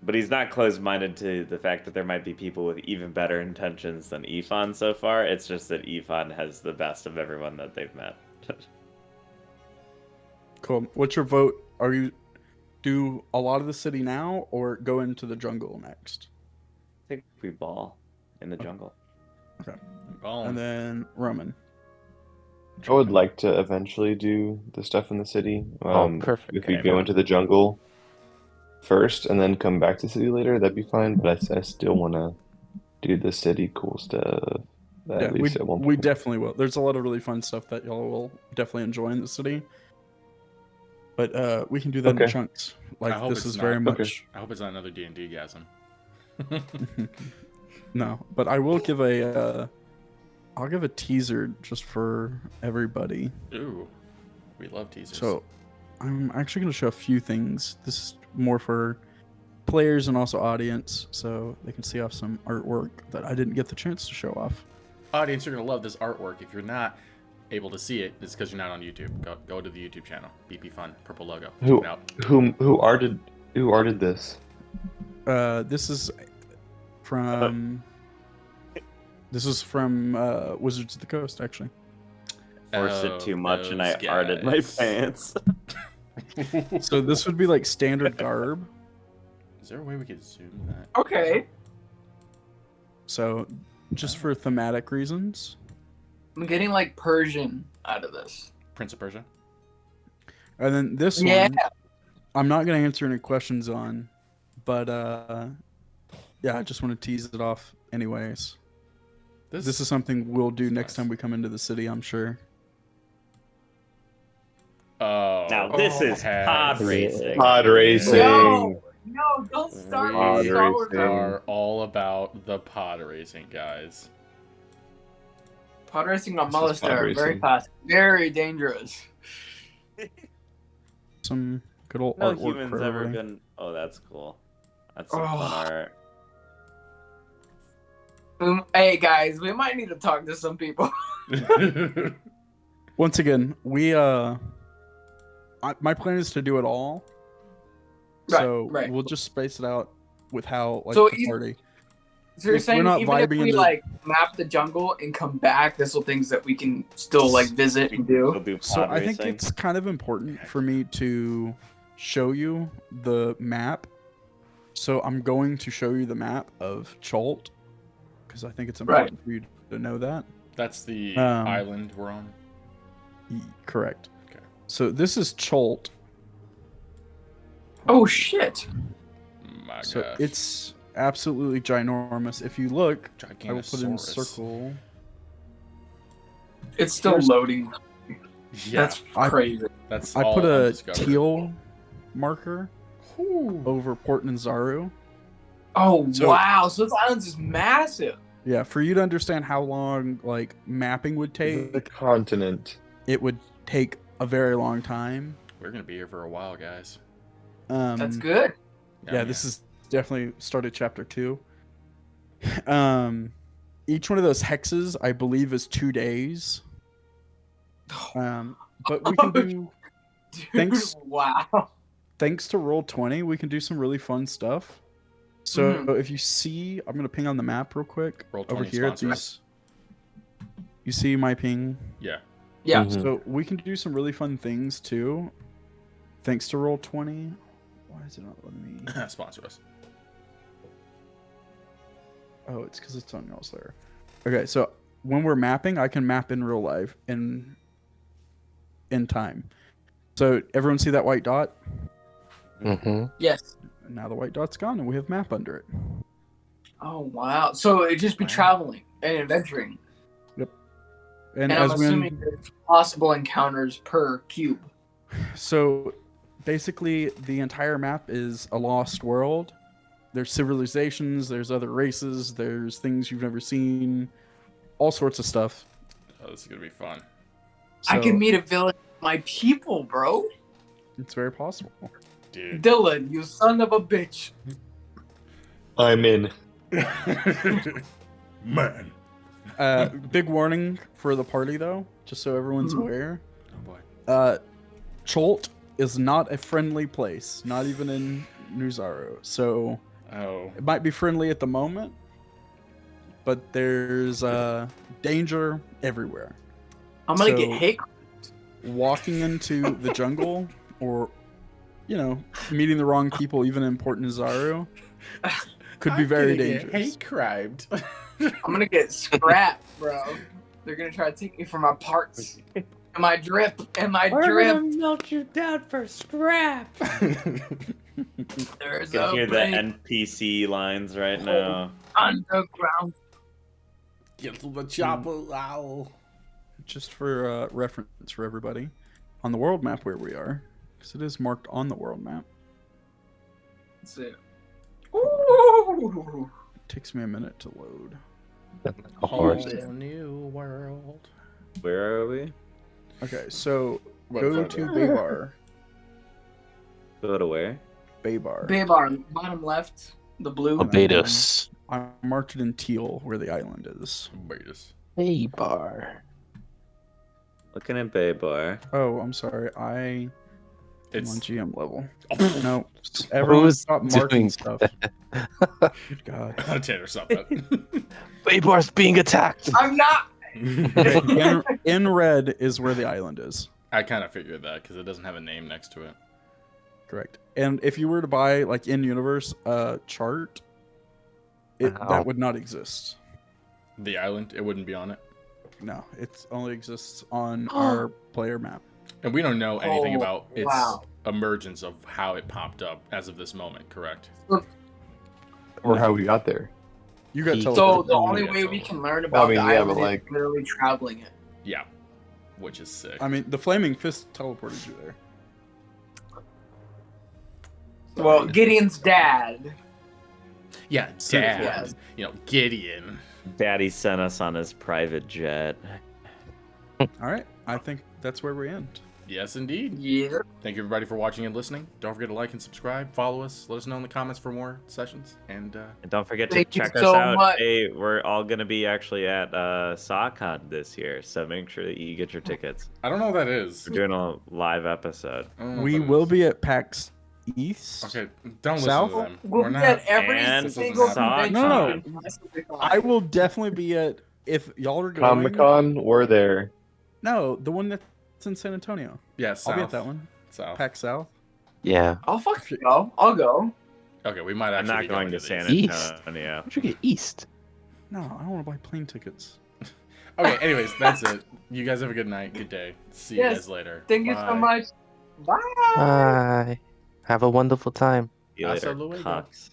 But he's not closed-minded to the fact that there might be people with even better intentions than Ifan so far. It's just that Ifan has the best of everyone that they've met. Cool. What's your vote? Are you do a lot of the city now, or go into the jungle next? I think we ball in the jungle. Okay. Ball. And then Roman. I would like to eventually do the stuff in the city. Perfect. If we go into the jungle first and then come back to city later, that'd be fine. But I still want to do the city cool stuff. At least at one point. We definitely will. There's a lot of really fun stuff that y'all will definitely enjoy in the city. But we can do that in chunks. Like, this is very much. I hope it's not another D&D gasm. No, but I will give a. I'll give a teaser just for everybody. Ooh, we love teasers. So, I'm actually going to show a few things. This is more for players and also audience, so they can see off some artwork that I didn't get the chance to show off. Audience, you're going to love this artwork. If you're not able to see it, it's because you're not on YouTube. Go to the YouTube channel. BP Fun, purple logo. Who Check it out. who arted this? This is from. This is from Wizards of the Coast, actually. Forced it too much, and I arted my pants. So this would be like standard garb. Is there a way we could zoom that? Okay. So, just for thematic reasons. I'm getting like Persian out of this. Prince of Persia. And then this one, I'm not going to answer any questions on, but yeah, I just want to tease it off anyways. This is something we'll do next time we come into the city, I'm sure. Oh, now this is pod racing. Pod racing. No, don't start We with Star Wars. are all about the pod racing, guys. Pod racing on This is pod Mollister, very racing. fast, very dangerous. Some good old No artwork human's for ever everybody. been. Oh, that's cool. That's some fun art. Hey guys, we might need to talk to some people. Once again, we my plan is to do it all. Right, So right. we'll just space it out with how like So the party. So you're If we're saying not even if vibing we into- like map the jungle and come back, there's still things that we can still like visit and We'll do? do So pod I think racing. it's kind of important for me to show you the map. So I'm going to show you the map of Cholt because I think it's important for you to know that. That's the Um, island we're on. Correct. Okay. So this is Cholt. Oh shit! My So gosh. it's absolutely ginormous. If you look, I will put it in Gigantosaurus. circle. It's still Here's- loading. Yeah, That's crazy. that's I all put a undiscovered. teal marker Ooh. over Port Nazaru. Oh So- wow! So this island's just massive. Yeah, for you to understand how long like mapping would The take, continent. it would take a very long time. We're gonna be here for a while, guys. That's good. Yeah, this is definitely started chapter 2. Each one of those hexes, I believe, is 2 days. But we can do, Dude, thanks- wow. thanks to Roll20, we can do some really fun stuff. So Mhm. if you see, I'm gonna ping on the map real quick. Roll20 over here. sponsor us. You see my ping? Yeah. Yeah. Mhm. So we can do some really fun things too. Thanks to Roll20. Why is it not letting me? Sponsor us. Oh, it's because it's on y'all's layer. Okay, so when we're mapping, I can map in real life in time. So everyone see that white dot? Mm-hmm. Yes. And now the white dot's gone, and we have map under it. Oh wow. So it'd just be Wow. traveling and adventuring. And And I'm as we assuming there's possible encounters per cube. so basically the entire map is a lost world. There's civilizations, there's other races, there's things you've never seen, all sorts of stuff. Oh, this is gonna be fun. I So can meet a village of my people, bro. it's very possible. Dude. Dylan, you son of a bitch. I'm in. Man. Big warning for the party though, just so everyone's aware. Oh boy. Cholt is not a friendly place, not even in Nuzaru. So Oh. it might be friendly at the moment, but there's danger everywhere. I'm gonna So- get hate. Walking into the jungle or, meeting the wrong people even in Port Nazaru could be very dangerous. Hate crimed. I'm gonna get scrapped, bro. They're gonna try to take me for my parts. And my drip. And my drip. melt you down for scrap. There's You can a hear the break NPC lines right now. underground. Get to the chopper, owl. Just for reference for everybody, on the world map where we are, because it is marked on the world map. That's it. Ooh. It takes me a minute to load. Of Whole course. new world. Where are we? Okay, so What go photo? to Baybar. Go to where? Baybar. Baybar, bottom left, the blue. Barbados. I marked it in teal where the island is. Betas. Hey, bar. Looking at Bay Bar. Oh, I'm sorry. I'm It's on GM level. oh, No, everyone Who's stop marking doing stuff. Good God. Tanner, stop that. Baybar's being attacked. I'm not. Okay, in red is where the island is. I kind of figured that because it doesn't have a name next to it. Correct. And if you were to buy like in universe chart, Wow. that would not exist. The island, it wouldn't be on it. No, it only exists on our player map. And we don't know anything Oh, about its wow. emergence of how it popped up as of this moment, correct? Or how we got there. You got So teleported. So the only Yeah, way so- we can learn about mean, the yeah, island but, like- is literally traveling it. Yeah. Which is sick. I mean, the flaming fist teleported you there. Well, Gideon's dad. yeah, Yeah. Dad. Gideon. Daddy sent us on his private jet. All right, I think that's where we end. Yes, indeed. Yeah. Thank you, everybody, for watching and listening. Don't forget to like and subscribe. Follow us. Let us know in the comments for more sessions. And And don't forget to Thank you check us so out. much. Hey, we're all gonna be actually at SawCon this year, so make sure that you get your tickets. I don't know what that is. We're doing a live episode. I don't know what We that will is. be at PAX East. Okay, don't South? listen to them. We'll We're be not. at every And single Saw- convention. No. That's what we find. I will definitely be at, if y'all are going. Comic-Con, we're there. No, the one that's in San Antonio. Yeah, South. I'll be at that one. South. PAX South. Yeah. I'll fucking go. I'll go. Okay, we might I'm actually not going be to these. San East. Antonio. Where'd you get East? No, I don't want to buy plane tickets. Okay, anyways, that's it. You guys have a good night, good day. See you Yes. guys later. Thank you so Bye. much. Bye. Bye. Have a wonderful time. See you Hasta later, luego. cucks.